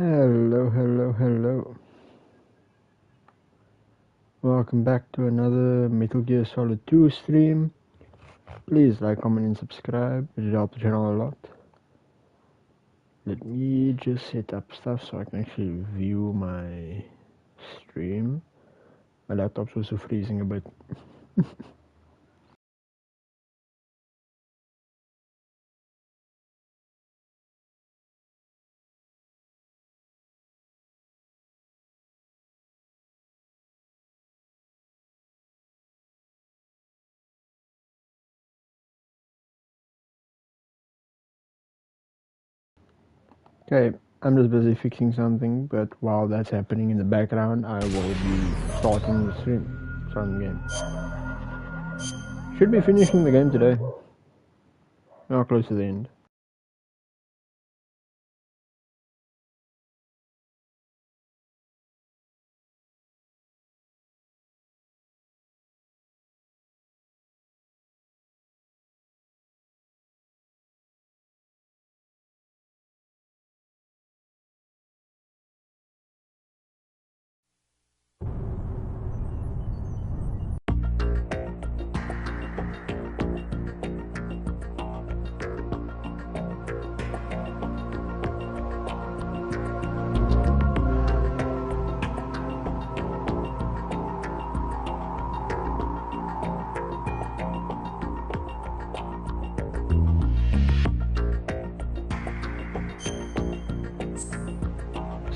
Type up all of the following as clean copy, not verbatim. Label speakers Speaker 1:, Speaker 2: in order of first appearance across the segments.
Speaker 1: Hello, hello, hello. Welcome back to another Metal Gear Solid 2 stream. Please like, comment and subscribe. It helps the channel a lot. Let me just set up stuff so I can actually view my stream. My laptop's also freezing a bit. Okay, I'm just busy fixing something, but while that's happening in the background, I will be starting the stream. Starting the game. Should be finishing the game today. Now close to the end.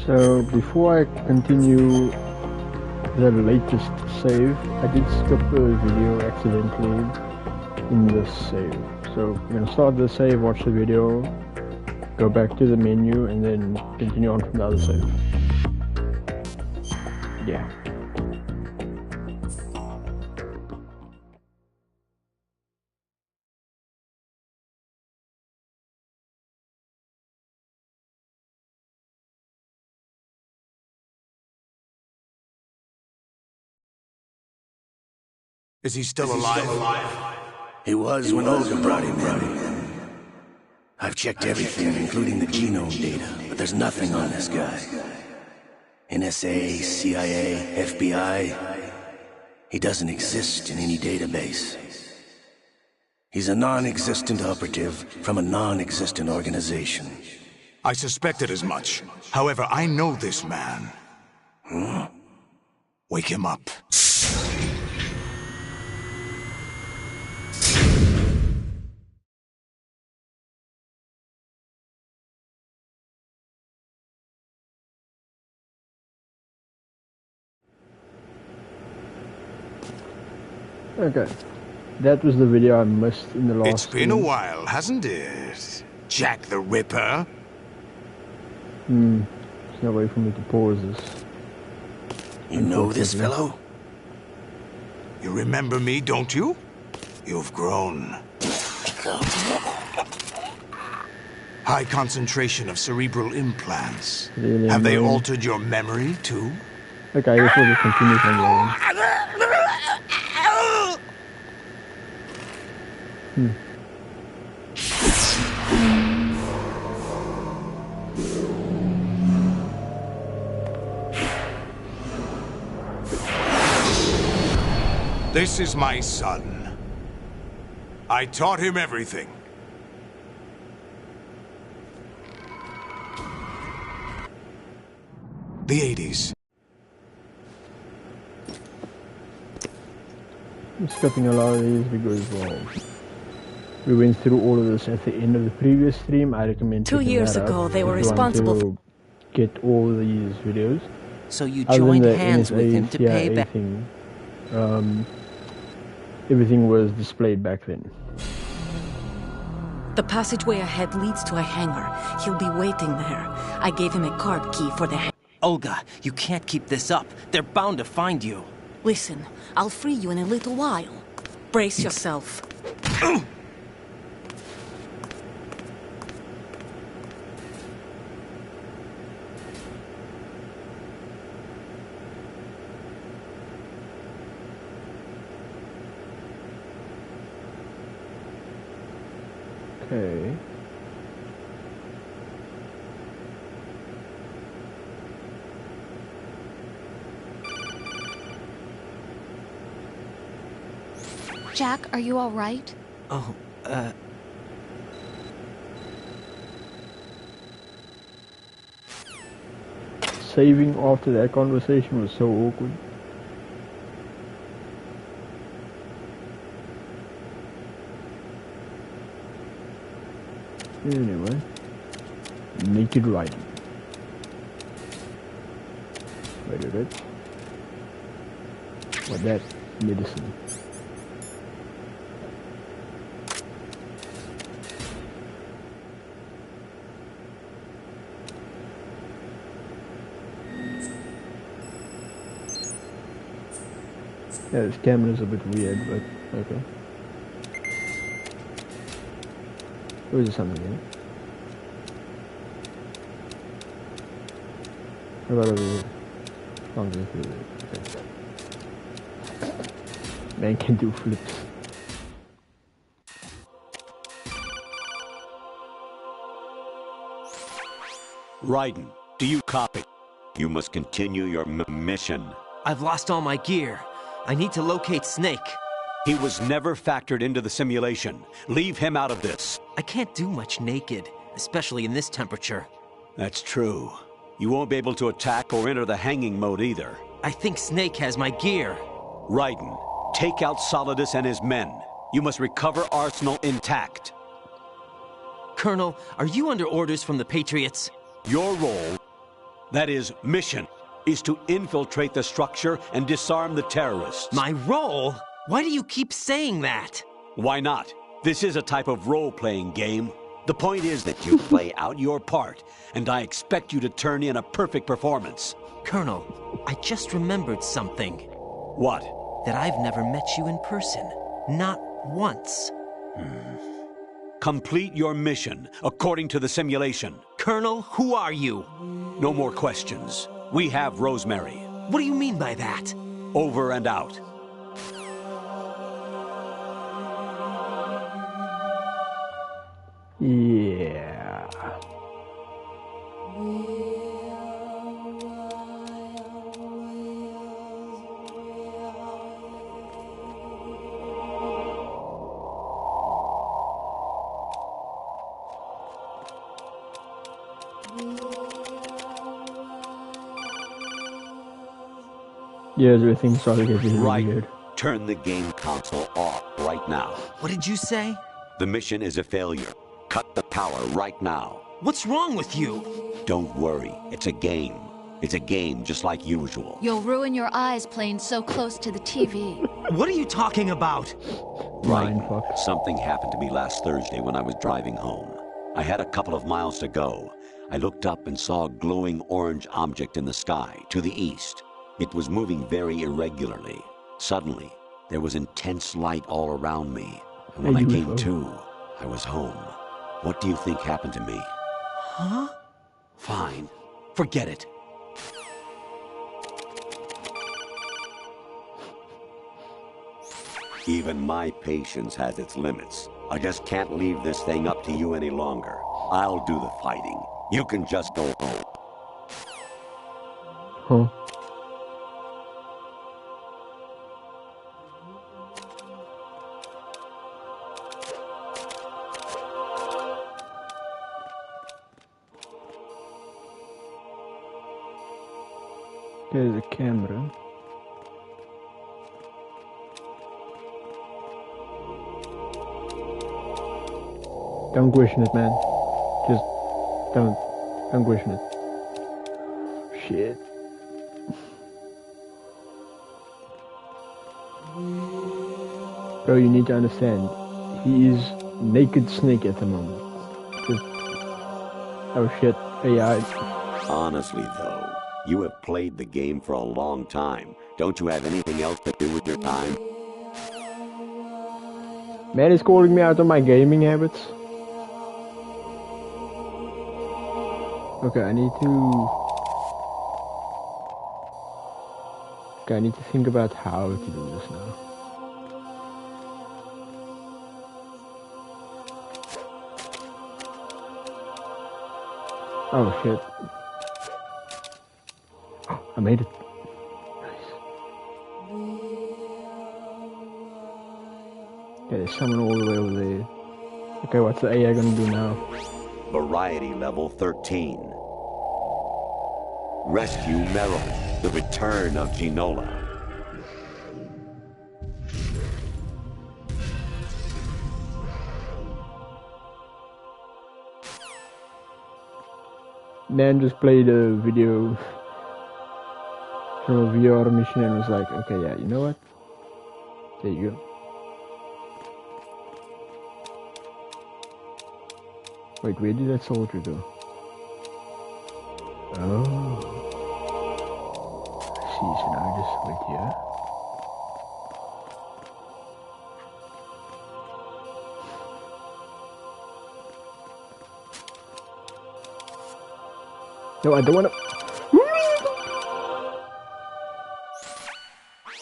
Speaker 1: So before I continue the latest save, I did skip a video accidentally in this save. So we're gonna start the save, watch the video, go back to the menu, and then continue on from the other save. Yeah.
Speaker 2: Is he still alive?
Speaker 3: He was when Olga brought him in. I've checked everything, including the genome data, but there's nothing on this guy. NSA, CIA, FBI. He doesn't exist in any database. He's a non-existent operative from a non-existent organization.
Speaker 2: I suspected as much. However, I know this man.
Speaker 3: Huh?
Speaker 2: Wake him up.
Speaker 1: Okay. That was the video I missed in the last
Speaker 2: It's been a
Speaker 1: stream.
Speaker 2: while, hasn't it? Jack the Ripper?
Speaker 1: There's no way for me to pause this.
Speaker 3: You know this fellow?
Speaker 2: You remember me, don't you? You've grown. High concentration of cerebral implants.
Speaker 1: Really
Speaker 2: Have they
Speaker 1: annoying.
Speaker 2: altered your memory, too?
Speaker 1: Okay, I guess we'll just continue from there.
Speaker 2: This is my son. I taught him everything. The 80s.
Speaker 1: I'm skipping a lot of these because, well, we went through all of this at the end of the previous stream. I recommend
Speaker 4: 2
Speaker 1: checking
Speaker 4: years
Speaker 1: that
Speaker 4: ago,
Speaker 1: out
Speaker 4: they were
Speaker 1: if you want
Speaker 4: responsible
Speaker 1: to get all these videos.
Speaker 4: So you
Speaker 1: Other than
Speaker 4: joined
Speaker 1: the
Speaker 4: hands with him to pay
Speaker 1: CIA
Speaker 4: back.
Speaker 1: thing, everything was displayed back then.
Speaker 4: The passageway ahead leads to a hangar. He'll be waiting there. I gave him a card key for the
Speaker 5: Olga, you can't keep this up. They're bound to find you.
Speaker 4: Listen, I'll free you in a little while. Brace yourself.
Speaker 1: Okay.
Speaker 6: Jack, are you all right?
Speaker 5: Oh,
Speaker 1: Saving after that conversation was so awkward. Anyway, naked Raiden. Wait a bit. What that medicine? Yeah, this camera's a bit weird, but okay. Or is there something in it? What about over here? Something through there. Okay. Man can do flips.
Speaker 7: Raiden, do you copy? You must continue your mission.
Speaker 5: I've lost all my gear. I need to locate Snake.
Speaker 7: He was never factored into the simulation. Leave him out of this.
Speaker 5: I can't do much naked, especially in this temperature.
Speaker 7: That's true. You won't be able to attack or enter the hanging mode either.
Speaker 5: I think Snake has my gear.
Speaker 7: Raiden, take out Solidus and his men. You must recover Arsenal intact.
Speaker 5: Colonel, are you under orders from the Patriots?
Speaker 7: Your role, that is, mission, is to infiltrate the structure and disarm the terrorists.
Speaker 5: My role? Why do you keep saying that?
Speaker 7: Why not? This is a type of role-playing game. The point is that you play out your part, and I expect you to turn in a perfect performance.
Speaker 5: Colonel, I just remembered something.
Speaker 7: What?
Speaker 5: That I've never met you in person. Not once.
Speaker 7: Complete your mission, according to the simulation.
Speaker 5: Colonel, who are you?
Speaker 7: No more questions. We have Rosemary.
Speaker 5: What do you mean by that?
Speaker 7: Over and out.
Speaker 1: Yeah. Yeah, everything started getting
Speaker 7: Right.
Speaker 1: weird.
Speaker 7: Turn the game console off right now.
Speaker 5: What did you say?
Speaker 7: The mission is a failure. Cut the power right now.
Speaker 5: What's wrong with you?
Speaker 7: Don't worry. It's a game. It's a game just like usual.
Speaker 6: You'll ruin your eyes playing so close to the TV.
Speaker 5: What are you talking about?
Speaker 7: Right.
Speaker 1: Mindfuck.
Speaker 7: Something happened to me last Thursday when I was driving home. I had a couple of miles to go. I looked up and saw a glowing orange object in the sky to the east. It was moving very irregularly. Suddenly, there was intense light all around me. And when
Speaker 1: A
Speaker 7: I came
Speaker 1: UFO.
Speaker 7: to, I was home. What do you think happened to me?
Speaker 5: Huh?
Speaker 7: Fine. Forget it. Even my patience has its limits. I just can't leave this thing up to you any longer. I'll do the fighting. You can just go home.
Speaker 1: Huh. There's a camera. Don't question it, man. Just don't question it. Shit. Bro, you need to understand. He is naked Snake at the moment. Just, oh shit, AI.
Speaker 7: Honestly, though, you have played the game for a long time. Don't you have anything else to do with your time?
Speaker 1: Man is calling me out on my gaming habits. Okay, I need to think about how to do this now. Oh shit. Oh, I made it. Nice. Yeah, there's someone all the way over there. Okay, what's the AI gonna do now?
Speaker 7: Variety level 13. Rescue Meryl, the return of Ginola.
Speaker 1: Dan just played a video from a VR mission and was like, okay, yeah, you know what? There you go. Wait, where did that soldier go? Oh. I see, so now I just wait here. No, I don't want to.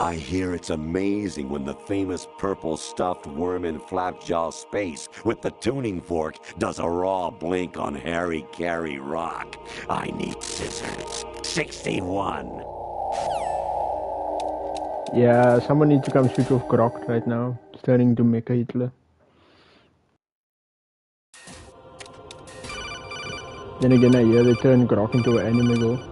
Speaker 7: I hear it's amazing when the famous purple stuffed worm in Flapjaw space with the tuning fork does a raw blink on Harry Carey rock. I need scissors. 61.
Speaker 1: Yeah, someone needs to come switch off Grok right now. It's turning to Mecha Hitler. Then again, I hear they turn Grok into an anime girl.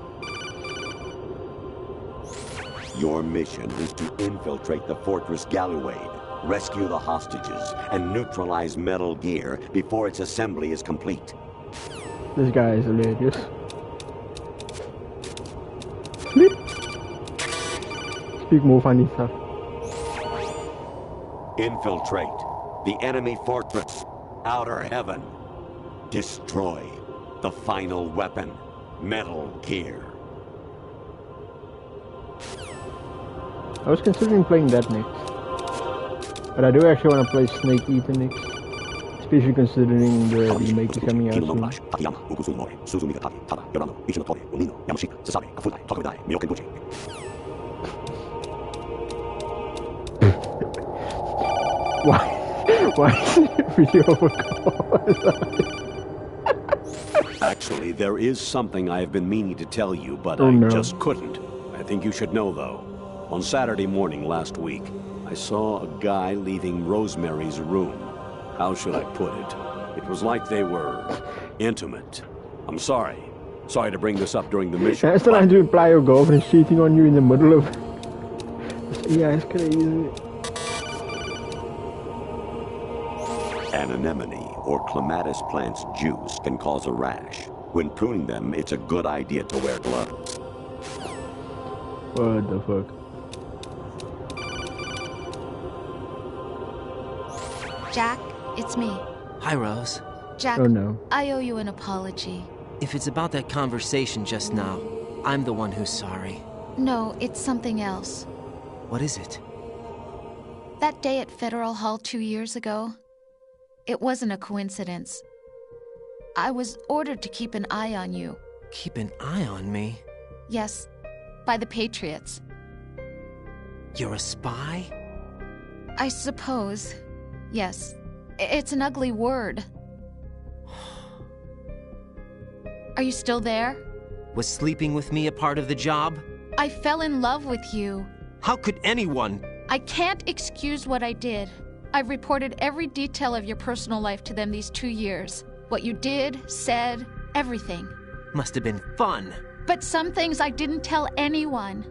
Speaker 7: Your mission is to infiltrate the Fortress Galluade, rescue the hostages, and neutralize Metal Gear before its assembly is complete.
Speaker 1: This guy is hilarious. Flip. Speak more funny stuff.
Speaker 7: Infiltrate the enemy fortress, Outer Heaven. Destroy the final weapon, Metal Gear.
Speaker 1: I was considering playing that next. But I do actually want to play Snake Eater next. Especially considering the remake is coming out soon. Why is the video
Speaker 8: Actually, there is something I have been meaning to tell you, but
Speaker 1: Oh,
Speaker 8: I
Speaker 1: no.
Speaker 8: just couldn't. I think you should know, though. On Saturday morning last week, I saw a guy leaving Rosemary's room. How should I put it? It was like they were intimate. I'm sorry. Sorry to bring this up during the mission.
Speaker 1: That's trying to imply your girlfriend cheating on you in the middle of... Yeah, it's crazy.
Speaker 7: An anemone or clematis plant's juice can cause a rash. When pruning them, it's a good idea to wear gloves.
Speaker 1: What the fuck?
Speaker 6: Jack, it's me.
Speaker 5: Hi, Rose.
Speaker 6: Jack,
Speaker 1: Oh no.
Speaker 6: I owe you an apology.
Speaker 5: If it's about that conversation just now, I'm the one who's sorry.
Speaker 6: No, it's something else.
Speaker 5: What is it?
Speaker 6: That day at Federal Hall 2 years ago, it wasn't a coincidence. I was ordered to keep an eye on you.
Speaker 5: Keep an eye on me?
Speaker 6: Yes, by the Patriots.
Speaker 5: You're a spy?
Speaker 6: I suppose. Yes. It's an ugly word. Are you still there?
Speaker 5: Was sleeping with me a part of the job?
Speaker 6: I fell in love with you.
Speaker 5: How could anyone?
Speaker 6: I can't excuse what I did. I've reported every detail of your personal life to them these 2 years. What you did, said, everything.
Speaker 5: Must have been fun.
Speaker 6: But some things I didn't tell anyone.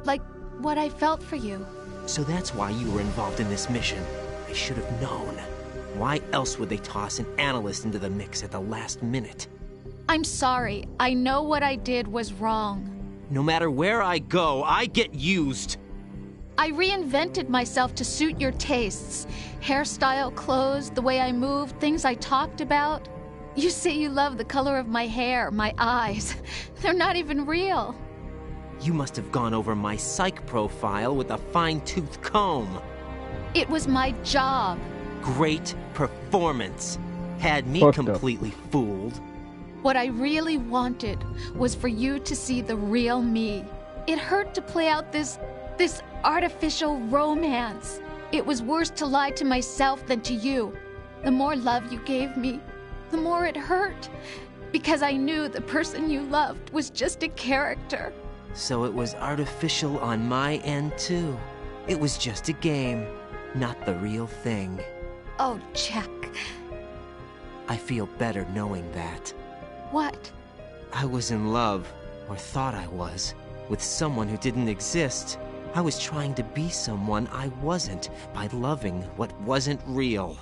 Speaker 6: Like what I felt for you.
Speaker 5: So that's why you were involved in this mission. I should have known. Why else would they toss an analyst into the mix at the last minute?
Speaker 6: I'm sorry. I know what I did was wrong.
Speaker 5: No matter where I go, I get used.
Speaker 6: I reinvented myself to suit your tastes. Hairstyle, clothes, the way I moved, things I talked about. You say you love the color of my hair, my eyes. They're not even real.
Speaker 5: You must have gone over my psych profile with a fine-tooth comb.
Speaker 6: It was my job.
Speaker 5: Great performance. Had me
Speaker 1: Fucked up.
Speaker 5: completely fooled.
Speaker 6: What I really wanted was for you to see the real me. It hurt to play out this artificial romance. It was worse to lie to myself than to you. The more love you gave me, the more it hurt. Because I knew the person you loved was just a character.
Speaker 5: So it was artificial on my end, too. It was just a game. not the real thing.
Speaker 6: Oh, Jack.
Speaker 5: I feel better knowing that.
Speaker 6: What?
Speaker 5: I was in love, or thought I was, with someone who didn't exist. I was trying to be someone I wasn't by loving what wasn't real.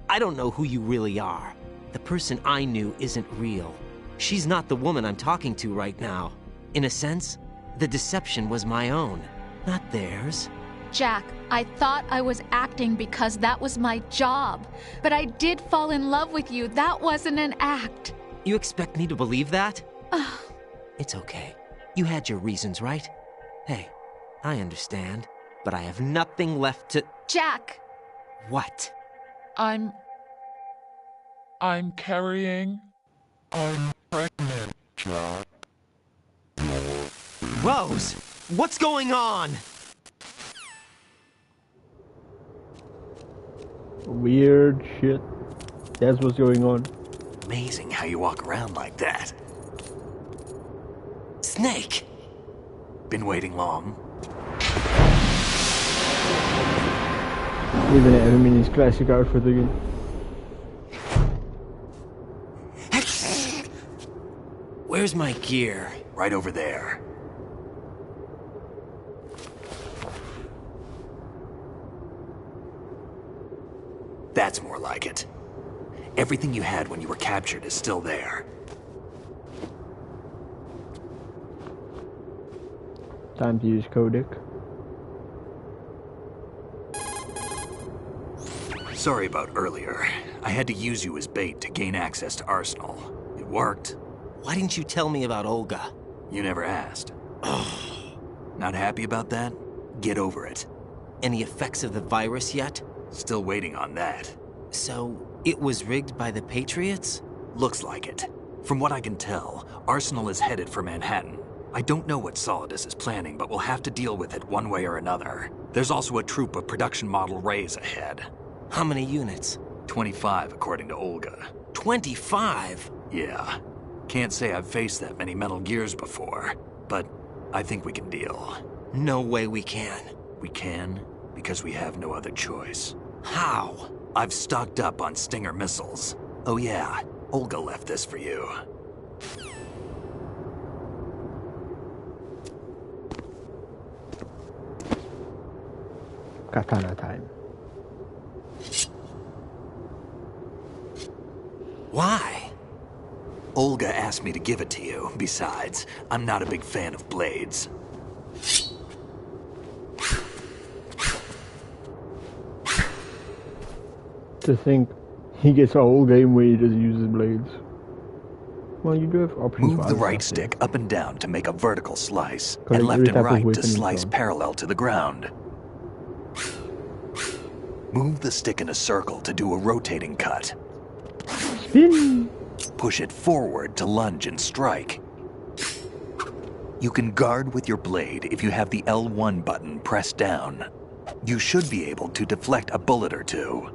Speaker 5: I don't know who you really are. The person I knew isn't real. She's not the woman I'm talking to right now. In a sense, the deception was my own, not theirs.
Speaker 6: Jack, I thought I was acting because that was my job. But I did fall in love with you. That wasn't an act.
Speaker 5: You expect me to believe that? It's okay. You had your reasons, right? Hey, I understand, but I have nothing left to...
Speaker 6: Jack!
Speaker 5: What?
Speaker 9: I'm carrying... I'm pregnant, Jack.
Speaker 5: Rose! What's going on?
Speaker 1: Weird shit. That's what's going on.
Speaker 3: Amazing how you walk around like that.
Speaker 5: Snake!
Speaker 3: Been waiting long?
Speaker 1: Even him in his classic outfit again.
Speaker 5: Where's my gear?
Speaker 3: Right over there. That's more like it. Everything you had when you were captured is still there.
Speaker 1: Time to use codec.
Speaker 3: Sorry about earlier. I had to use you as bait to gain access to Arsenal. It worked.
Speaker 5: Why didn't you tell me about Olga?
Speaker 3: You never asked. Not happy about that? Get over it.
Speaker 5: Any effects of the virus yet?
Speaker 3: Still waiting on that.
Speaker 5: So, it was rigged by the Patriots?
Speaker 3: Looks like it. From what I can tell, Arsenal is headed for Manhattan. I don't know what Solidus is planning, but we'll have to deal with it one way or another. There's also a troop of production model Rays ahead.
Speaker 5: How many units?
Speaker 3: 25, according to Olga.
Speaker 5: 25?
Speaker 3: Yeah. Can't say I've faced that many Metal Gears before, but I think we can deal.
Speaker 5: No way we can.
Speaker 3: We can, because we have no other choice.
Speaker 5: How?
Speaker 3: I've stocked up on Stinger missiles. Oh yeah, Olga left this for you.
Speaker 1: Katana time.
Speaker 5: Why?
Speaker 3: Olga asked me to give it to you. Besides, I'm not a big fan of blades.
Speaker 1: To think he gets a whole game where he just uses blades. Well, you do have options.
Speaker 3: Move
Speaker 1: for
Speaker 3: the
Speaker 1: other
Speaker 3: right
Speaker 1: stuff,
Speaker 3: stick up and down to make a vertical slice,
Speaker 1: Correct,
Speaker 3: and left
Speaker 1: every
Speaker 3: and
Speaker 1: type of
Speaker 3: right to
Speaker 1: weapon is
Speaker 3: slice
Speaker 1: on.
Speaker 3: parallel to the ground. Move the stick in a circle to do a rotating cut.
Speaker 1: Spin!
Speaker 3: Push it forward to lunge and strike. You can guard with your blade if you have the L1 button pressed down. You should be able to deflect a bullet or two.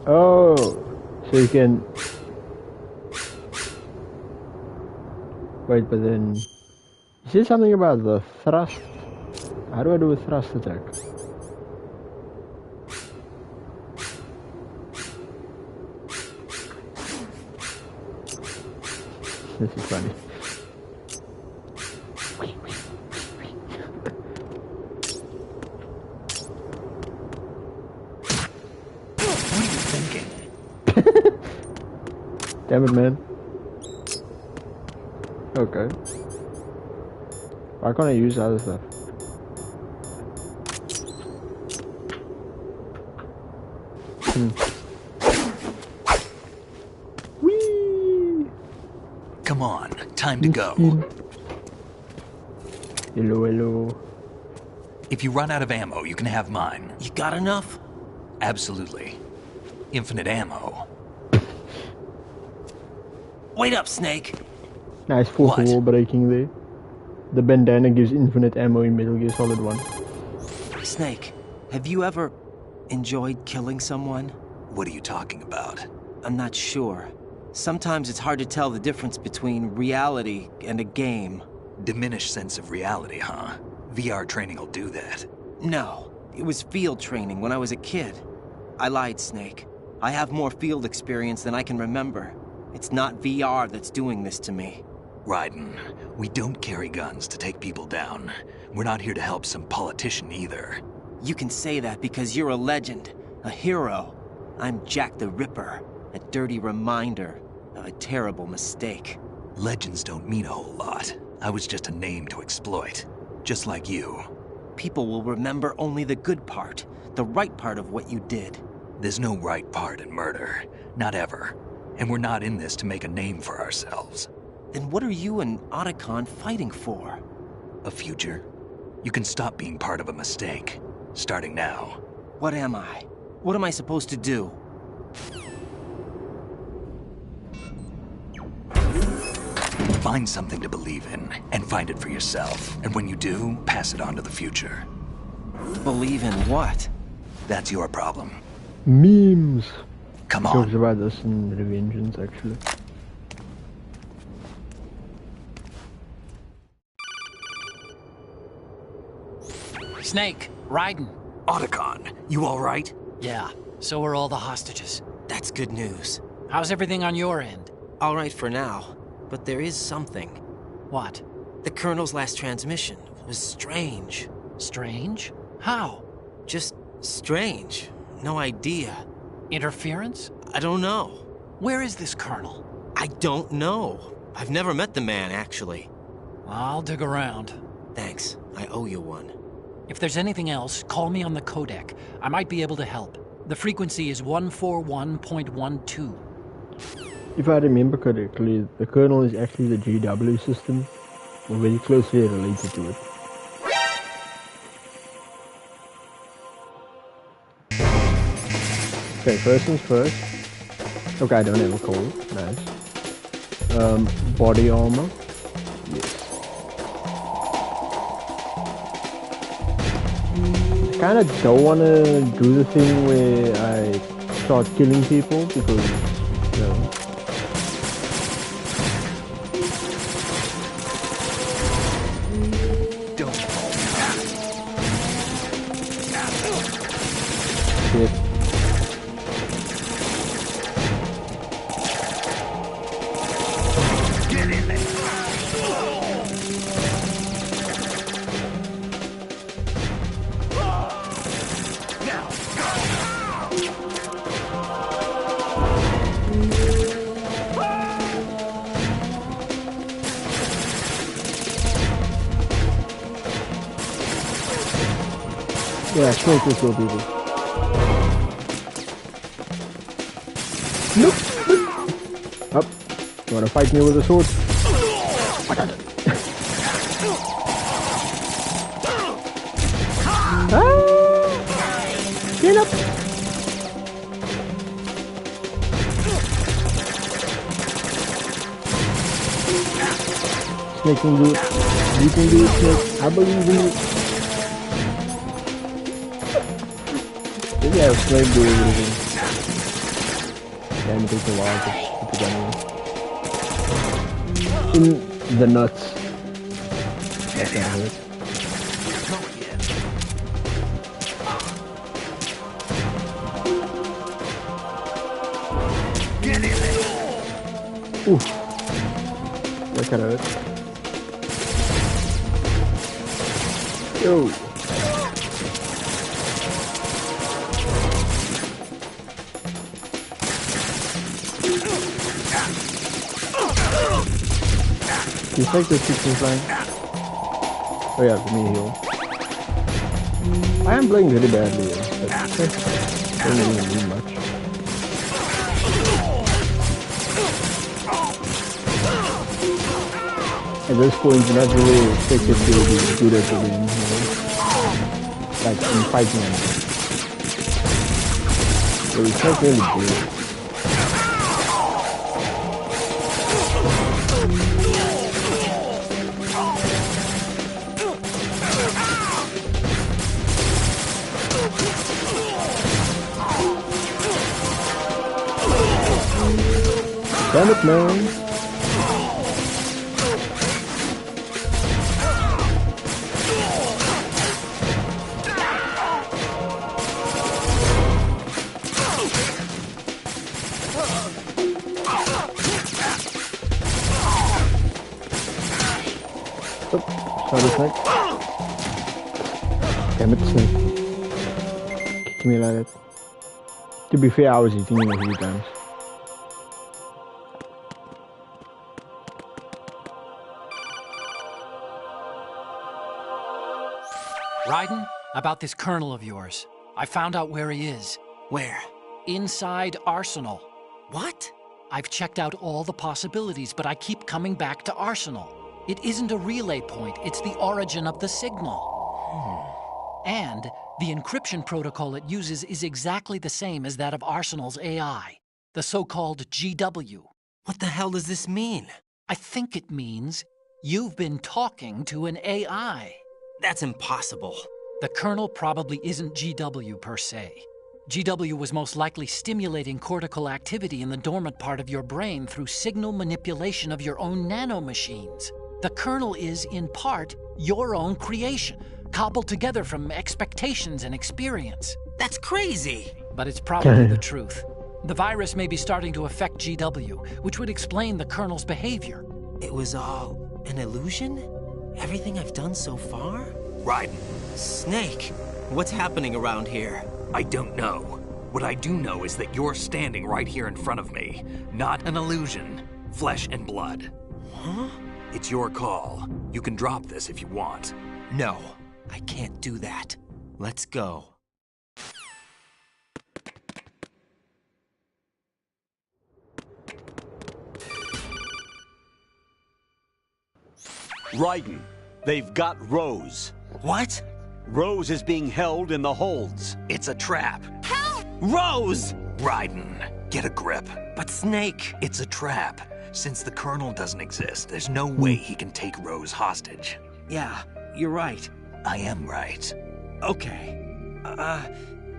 Speaker 1: Oh, so you can... Wait, but then... You said something about the thrust. How do I do a thrust attack? This is funny. Damn it, man. Okay. Why can't I use other stuff? Whee!
Speaker 3: Come on, time to go.
Speaker 1: Hello, hello.
Speaker 3: If you run out of ammo, you can have mine.
Speaker 5: You got enough?
Speaker 3: Absolutely.
Speaker 10: infinite ammo.
Speaker 5: Wait up, Snake.
Speaker 1: Nice fourth wall breaking there. The bandana gives infinite ammo in Metal Gear Solid 1.
Speaker 5: Snake, have you ever enjoyed killing someone?
Speaker 10: What are you talking about?
Speaker 5: I'm not sure. Sometimes it's hard to tell the difference between reality and a game.
Speaker 10: Diminished sense of reality, huh? VR training will do that.
Speaker 5: No, it was field training when I was a kid. I lied, Snake. I have more field experience than I can remember. It's not VR that's doing this to me.
Speaker 10: Raiden, we don't carry guns to take people down. We're not here to help some politician either.
Speaker 5: You can say that because you're a legend, a hero. I'm Jack the Ripper, a dirty reminder of a terrible mistake.
Speaker 10: Legends don't mean a whole lot. I was just a name to exploit, just like you.
Speaker 5: People will remember only the good part, the right part of what you did.
Speaker 10: There's no right part in murder, not ever. And we're not in this to make a name for ourselves.
Speaker 5: Then what are you and Otacon fighting for?
Speaker 10: A future. You can stop being part of a mistake, starting now.
Speaker 5: What am I? What am I supposed to do?
Speaker 10: Find something to believe in, and find it for yourself. And when you do, pass it on to the future.
Speaker 5: Believe in what?
Speaker 10: That's your problem.
Speaker 1: Memes.
Speaker 10: Come
Speaker 1: He
Speaker 10: on.
Speaker 1: talks about this in Revengeance, actually.
Speaker 11: Snake, Raiden.
Speaker 10: Otacon, you alright?
Speaker 11: Yeah, so are all the hostages.
Speaker 5: That's good news.
Speaker 11: How's everything on your end?
Speaker 5: All right for now, but there is something.
Speaker 11: What?
Speaker 5: The Colonel's last transmission was strange.
Speaker 11: Strange? How?
Speaker 5: Just strange. No idea.
Speaker 11: Interference?
Speaker 5: I don't know.
Speaker 11: Where is this Colonel?
Speaker 5: I don't know. I've never met the man, actually.
Speaker 11: I'll dig around.
Speaker 5: Thanks. I owe you one.
Speaker 11: If there's anything else, call me on the codec. I might be able to help. The frequency is 141.12.
Speaker 1: If I remember correctly, the kernel is actually the GW system, or very closely related to it. Okay, first things first. Okay, I don't have a cold. Nice. Body armor. Yes. I kinda don't wanna do the thing where I start killing people because, you know. Shit. Yeah, smoke this little people. Nope. Up. You wanna fight me with a sword? I got it. Get up. Snake can do it. You can do it, Snake. I believe in you. Maybe I have Snake do everything. Damn, it takes a while to put the gun in. In the nuts. That's not hurt. Ooh. That kinda hurt. Yo. You take the 16 flank. Oh yeah, for me heal. I am playing really badly, but don't really need much. At this point, you're not really expected to be good at the game, you know? Like in fighting. so it's not really good. Damn it, man. Sorry, Snake. Damn it, Snake. Kick me like that. To be fair, I was eating him a few times.
Speaker 11: Raiden, about this colonel of yours. I found out where he is.
Speaker 5: Where?
Speaker 11: Inside Arsenal.
Speaker 5: What?
Speaker 11: I've checked out all the possibilities, but I keep coming back to Arsenal. It isn't a relay point, it's the origin of the signal. And the encryption protocol it uses is exactly the same as that of Arsenal's AI, the so-called GW.
Speaker 5: What the hell does this mean?
Speaker 11: I think it means you've been talking to an AI.
Speaker 5: That's impossible.
Speaker 11: The kernel probably isn't GW per se. GW was most likely stimulating cortical activity in the dormant part of your brain through signal manipulation of your own nanomachines. The kernel is, in part, your own creation, cobbled together from expectations and experience.
Speaker 5: That's crazy!
Speaker 11: But it's probably the truth. The virus may be starting to affect GW, which would explain the kernel's behavior.
Speaker 5: It was all an illusion? Everything I've done so far?
Speaker 10: Raiden.
Speaker 5: Snake, what's happening around here?
Speaker 10: I don't know. What I do know is that you're standing right here in front of me. Not an illusion. Flesh and blood.
Speaker 5: Huh?
Speaker 10: It's your call. You can drop this if you want.
Speaker 5: No, I can't do that. Let's go.
Speaker 8: Raiden, they've got Rose.
Speaker 5: What?
Speaker 8: Rose is being held in the holds.
Speaker 10: It's a trap.
Speaker 5: Help! Rose!
Speaker 10: Raiden, get a grip.
Speaker 5: But Snake...
Speaker 10: It's a trap. Since the Colonel doesn't exist, there's no way he can take Rose hostage.
Speaker 5: Yeah, you're right.
Speaker 10: I am right.
Speaker 5: Okay.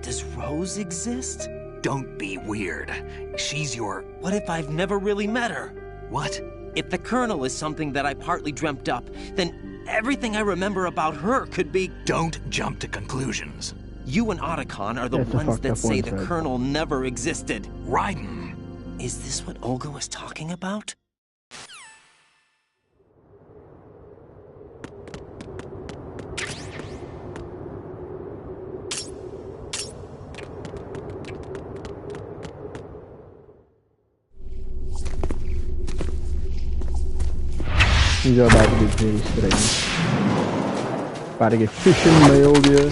Speaker 5: Does Rose exist?
Speaker 10: Don't be weird. She's your...
Speaker 5: What if I've never really met her?
Speaker 10: What?
Speaker 5: If the Colonel is something that I partly dreamt up, then everything I remember about her could be...
Speaker 10: Don't jump to conclusions.
Speaker 5: You and Otacon are the ones that say the Colonel never existed.
Speaker 10: Raiden!
Speaker 5: Is this what Olga was talking about?
Speaker 1: These are about to get very strange. About to get fishing mailed here.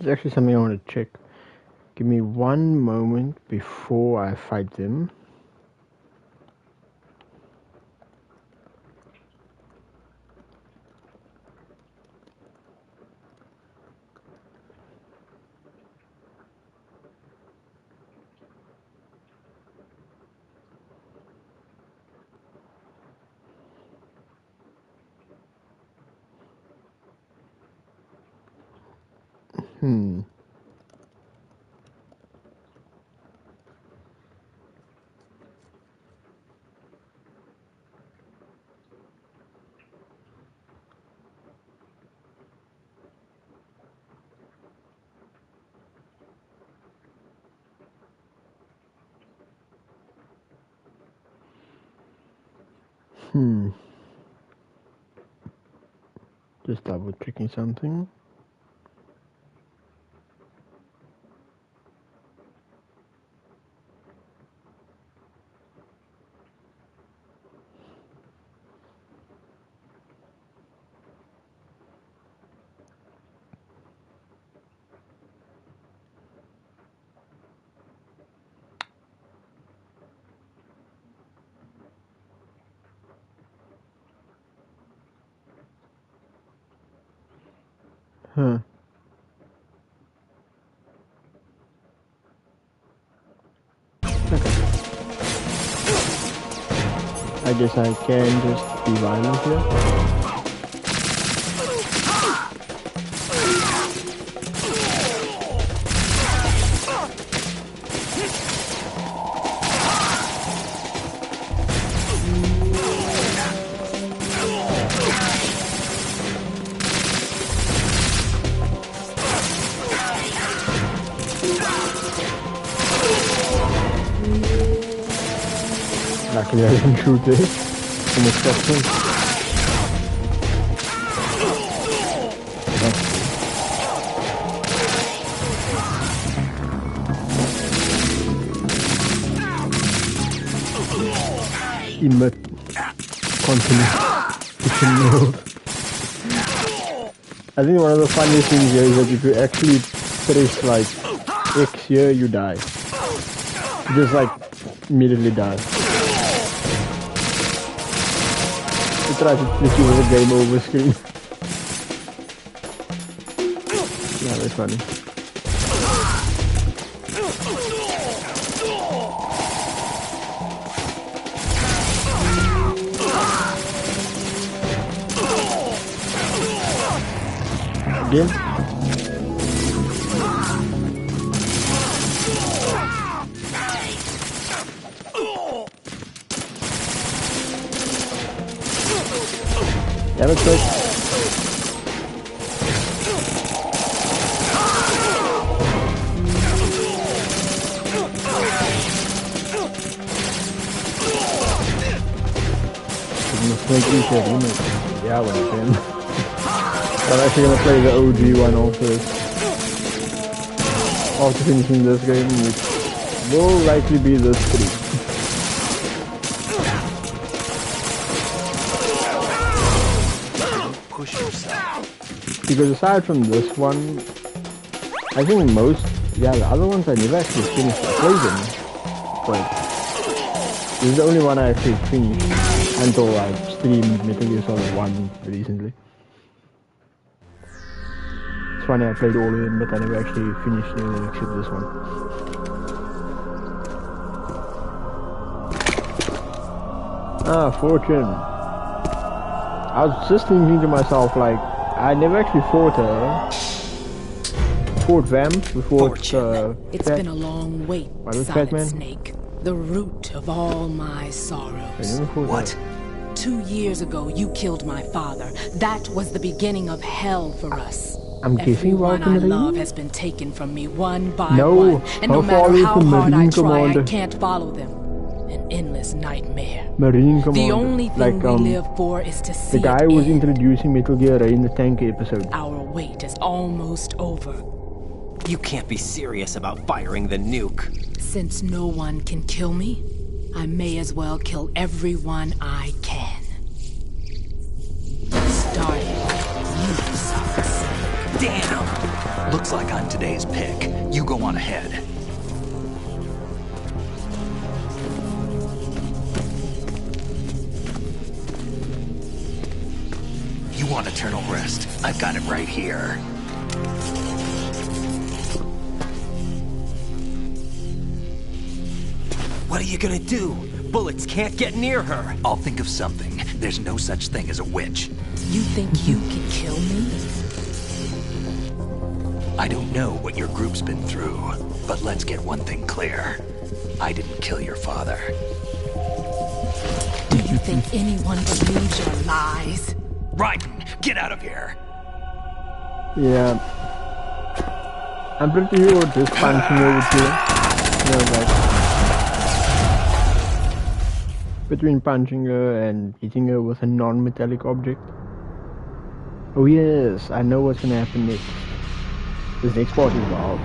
Speaker 1: There's actually something I want to check. Give me one moment before I fight them. Just double checking something. Huh. Okay. I guess I can just be violent here. Luckily I didn't shoot this in the section. Emit. Continue. I think one of the funniest things here is that if you actually press like X here, you die. You just like immediately die. It tries to switch you with a game over screen. Yeah, that's funny. Again? Damn it, quick. Yeah, when I can. I'm actually gonna play the OG one also. After finishing this game, which will likely be this 3.
Speaker 10: Push yourself.
Speaker 1: Because aside from this one, I think the other ones I never actually finished. I played them, but this is the only one I actually finished until I streamed Metal Gear Solid 1 recently. It's funny, I played all of them, but I never actually finished anything except this one. Ah, Fortune. I was just thinking to myself, like, I never actually fought her. Fought Vamp, we fought
Speaker 12: It's been a long wait, Solid Snake. The root of all my sorrows.
Speaker 10: What?
Speaker 12: 2 years ago, you killed my father. That was the beginning of hell for us.
Speaker 1: I'm guessing
Speaker 12: Everyone I
Speaker 1: Marine?
Speaker 12: love has been taken from me one by
Speaker 1: No,
Speaker 12: one. And no matter how hard I try,
Speaker 1: Commander.
Speaker 12: I can't follow them. An endless nightmare.
Speaker 1: Marine Commander.
Speaker 12: The only thing
Speaker 1: like,
Speaker 12: we live for is to see
Speaker 1: the guy
Speaker 12: it
Speaker 1: who was
Speaker 12: end.
Speaker 1: introducing Metal Gear in the tank episode.
Speaker 12: Our wait is almost over.
Speaker 5: You can't be serious about firing the nuke.
Speaker 12: Since no one can kill me, I may as well kill everyone I can. Starting with you, Solid Snake.
Speaker 10: Damn! Looks like I'm today's pick. You go on ahead. You want eternal rest? I've got it right here.
Speaker 5: What are you gonna do? Bullets can't get near her.
Speaker 10: I'll think of something. There's no such thing as a witch.
Speaker 12: You think you can kill me?
Speaker 10: I don't know what your group's been through, but let's get one thing clear. I didn't kill your father.
Speaker 12: Do you think anyone believes your lies?
Speaker 10: Raiden, get out of here!
Speaker 1: Yeah. I'm pretty sure just punching her with you. No, like, between punching her and hitting her with a non-metallic object. Oh yes, I know what's gonna happen next. This next part is wild.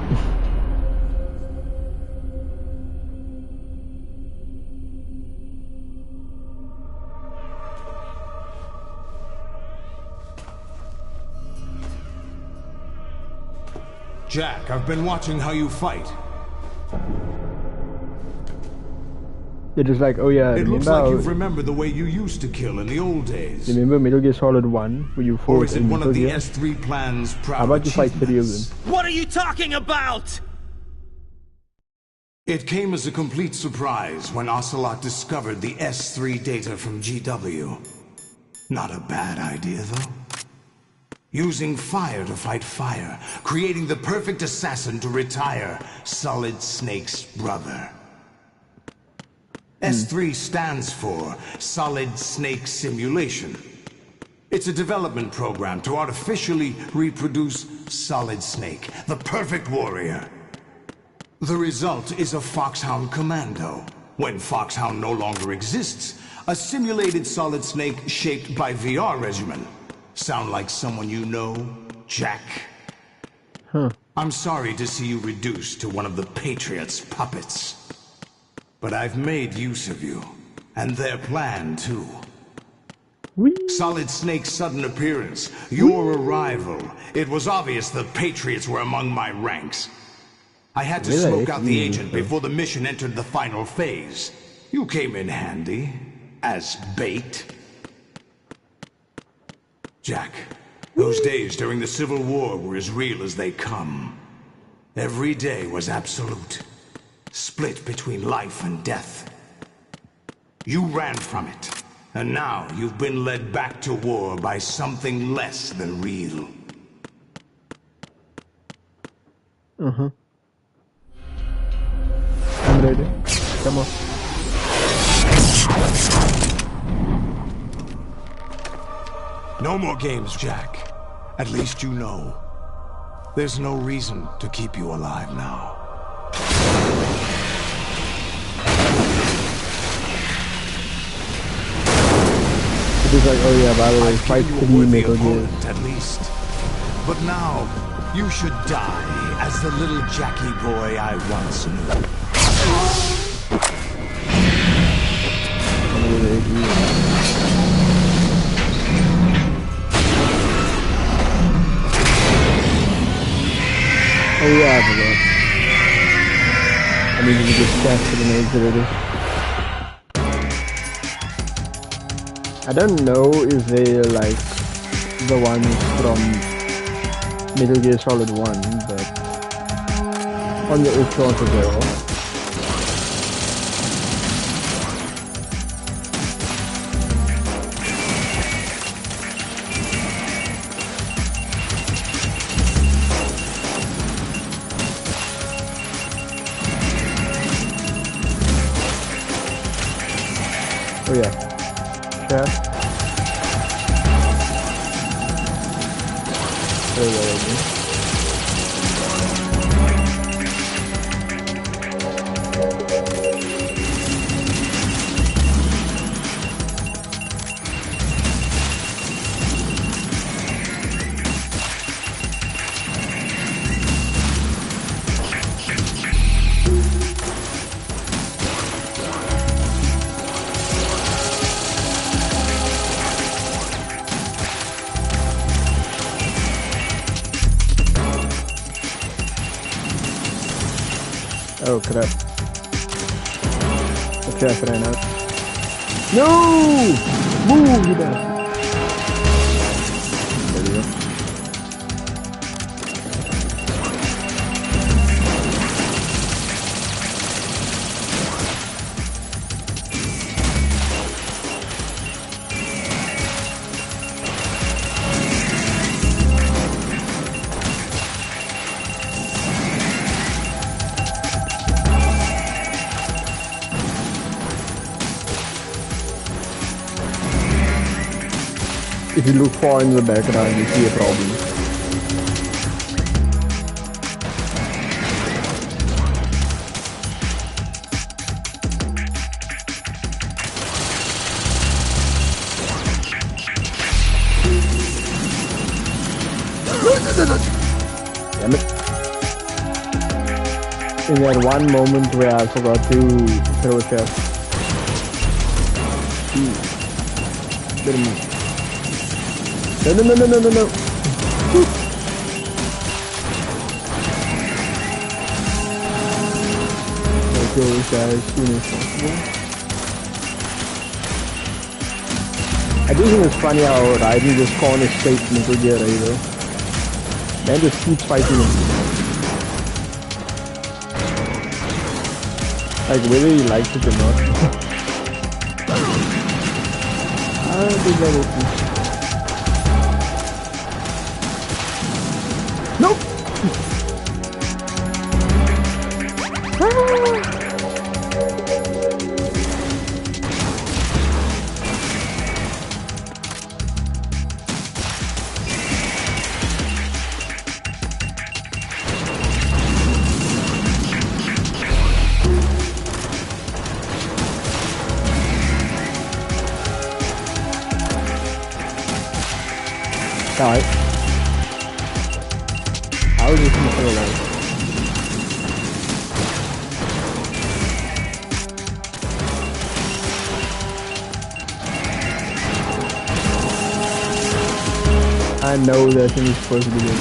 Speaker 13: Jack, I've been watching how you fight.
Speaker 1: They're just like, oh yeah,
Speaker 2: it looks like you've remembered the way you used to kill in the old days.
Speaker 1: Remember Metal Gear Solid 1, where you fought
Speaker 2: or is it one of the
Speaker 1: Gear?
Speaker 2: S3 plan's proud
Speaker 1: How about you fight 3 of them?
Speaker 5: What are you talking about?
Speaker 2: It came as a complete surprise when Ocelot discovered the S3 data from GW. Not a bad idea, though. Using fire to fight fire, creating the perfect assassin to retire Solid Snake's brother. S3 stands for Solid Snake Simulation. It's a development program to artificially reproduce Solid Snake, the perfect warrior. The result is a Foxhound Commando. When Foxhound no longer exists, a simulated Solid Snake shaped by VR regimen. Sound like someone you know, Jack?
Speaker 1: Huh.
Speaker 2: I'm sorry to see you reduced to one of the Patriots' puppets. But I've made use of you, and their plan too.
Speaker 1: Whee!
Speaker 2: Solid Snake's sudden appearance, your arrival. It was obvious the Patriots were among my ranks. I had to smoke out the agent before the mission entered the final phase. You came in handy, as bait. Jack, those days during the Civil War were as real as they come. Every day was absolute, split between life and death. You ran from it, and now you've been led back to war by something less than real.
Speaker 1: Uh-huh. I'm ready. Come on.
Speaker 2: No more games, Jack. At least you know. There's no reason to keep you alive now.
Speaker 1: It is like, oh yeah, by the way, fight 3 Metal Gears.
Speaker 2: At least. But now, you should die as the little Jackie boy I once knew.
Speaker 1: Oh yeah, I forgot. I mean, you just cast the grenades already. I don't know if they like the ones from Metal Gear Solid 1, but on the Ultron they are. Oh yeah. Yeah. There we go. Oh crap. Okay, I ran out. No! Move, you bastard. There we go. If you look far in the background, you see a problem. Damn it. In that one moment where I forgot to throw a chest. No, no, no, no, no, no, no. I'll kill this guy as soon as possible. I do think it's funny how Raiden just corners straight Metal Gear Raider. Man just keeps fighting him. Like whether he likes it or not. I think that is. Nope! Alright. How is this gonna feel like? I know that thing is supposed to be good.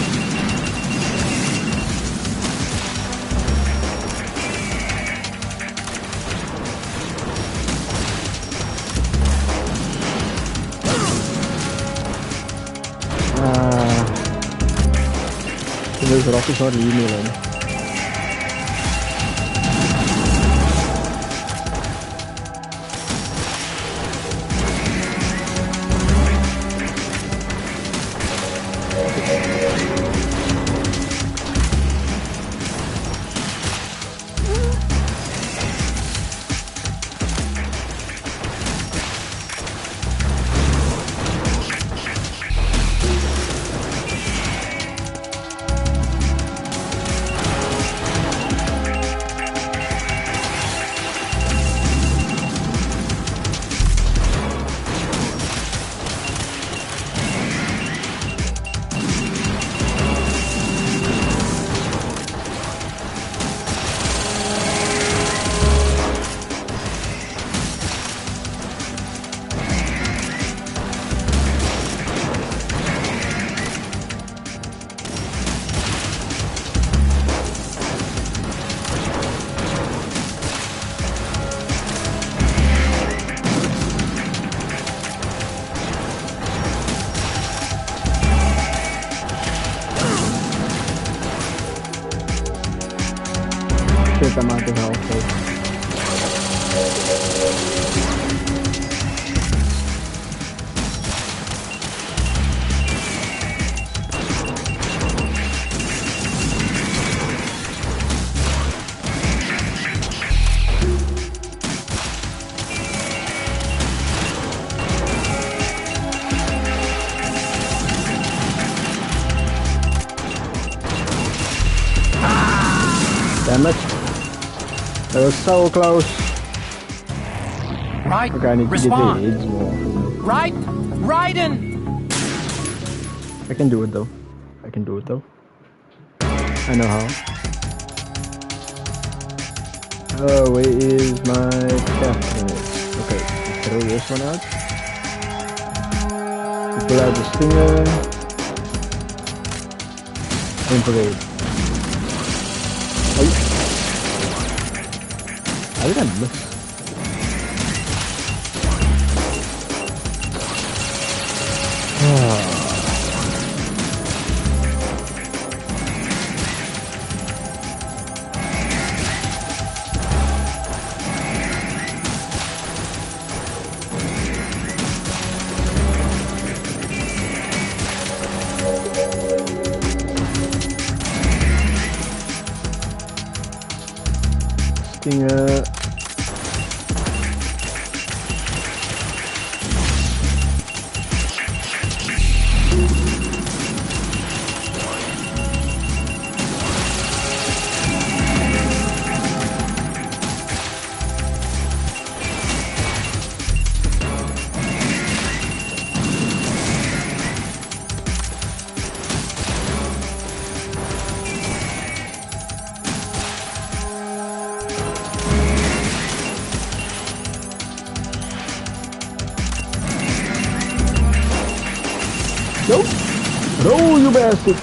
Speaker 1: This rock is not leaving me alone. Shit, I'm out of health. Damn it. That was so close.
Speaker 11: Right,
Speaker 1: okay, I need
Speaker 11: respond.
Speaker 1: to get the heads more.
Speaker 11: Right, Raiden!
Speaker 1: I can do it though. I can do it though. I know how. Oh, where is my captain? Okay, let's throw this one out. Pull out the stinger. And parade. Oh. How did I miss? Stinger. Nope. No, you bastard.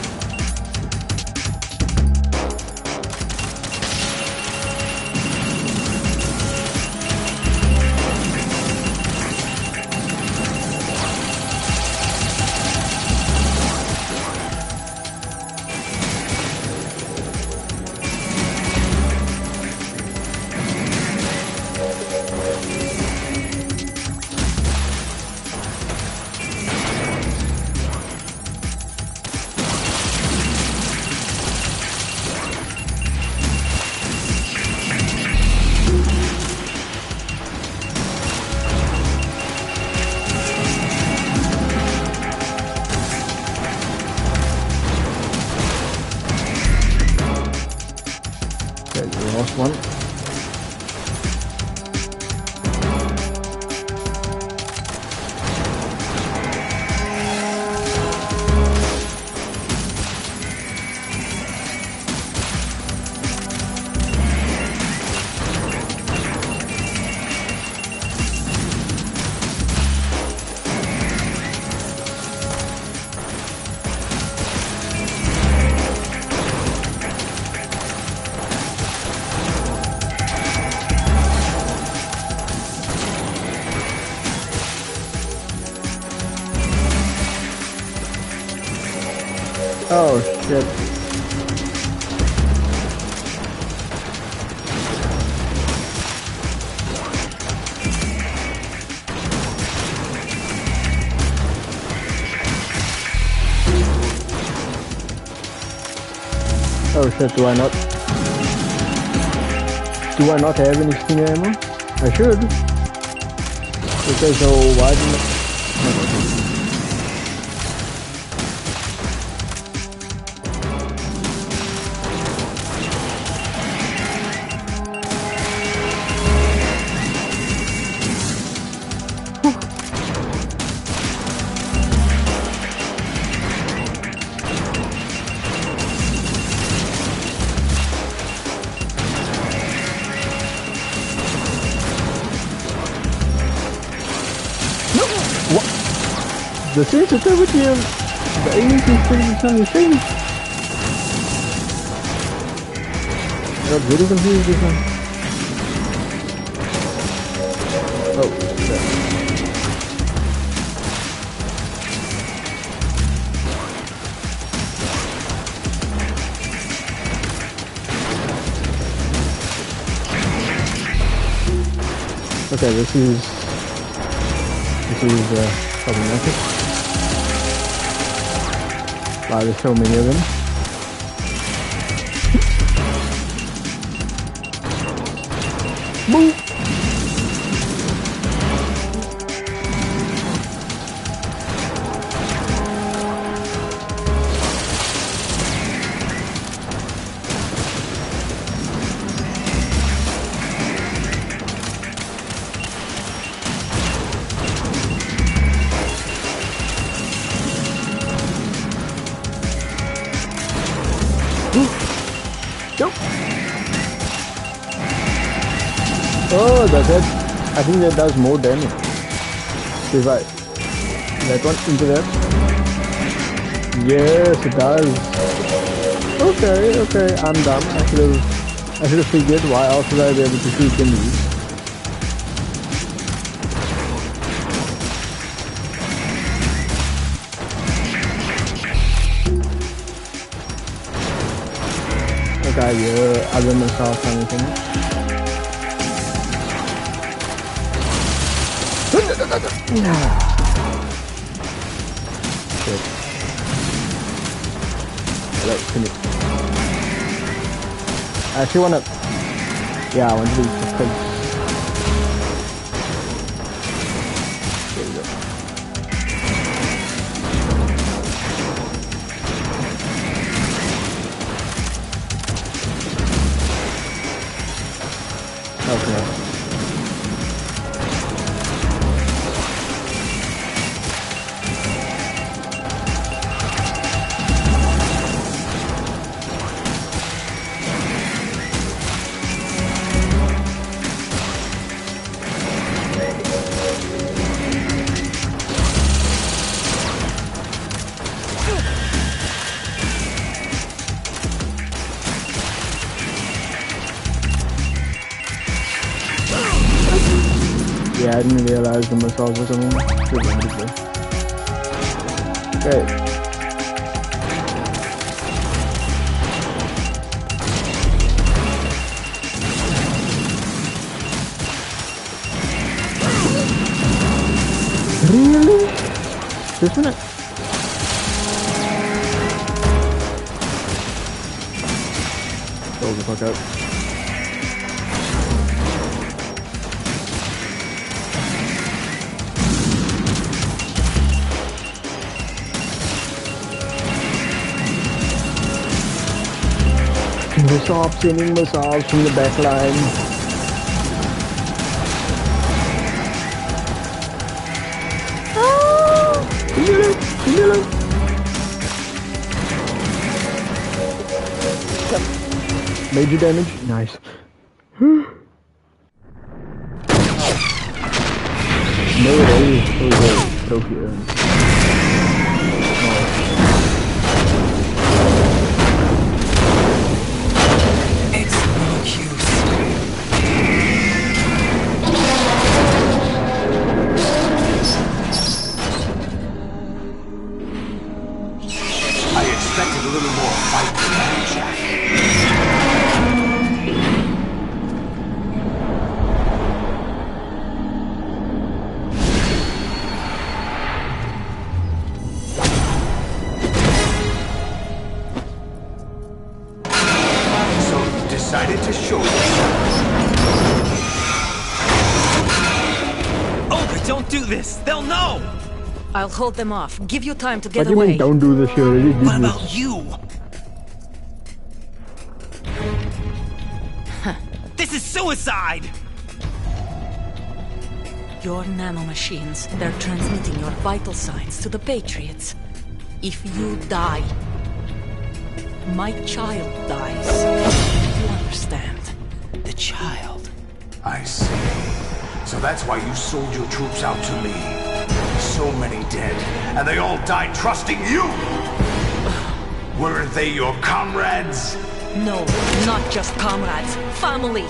Speaker 1: Oh shit. Oh shit, do I not have any stinger ammo? I should. Okay, so why didn't I... The sensitivity of the aiming system is on the same. I got very confused this one. Oh, shit. Okay, this is problematic. Wow, there's so many of them. Boop. Oh, that's it. I think that does more damage. If I... that one into that. Yes, it does. Okay, I'm dumb. I should have figured why else would I be able to shoot in these. Okay, yeah, other than myself, anything. Yeah. Shit. Let's finish. I actually wanna... yeah, I want to do this because... there we go. Okay. Yeah, I didn't realize the missiles were coming. Okay. Really? Just a minute. Hold the fuck out. Stop sending missiles from the back line. Major damage, nice. No way, trophy earned.
Speaker 5: do this! They'll know!
Speaker 4: I'll hold them off. Give you time to
Speaker 1: What
Speaker 4: get
Speaker 1: do you
Speaker 4: away.
Speaker 1: mean, don't do this? You already did
Speaker 10: What
Speaker 1: this.
Speaker 10: about you?
Speaker 5: This is suicide!
Speaker 4: Your nanomachines, they're transmitting your vital signs to the Patriots. If you die, my child dies. You understand?
Speaker 5: The child.
Speaker 2: I see. So that's why you sold your troops out to me. So many dead, and they all died trusting you! Weren't they your comrades?
Speaker 4: No, not just comrades. Family.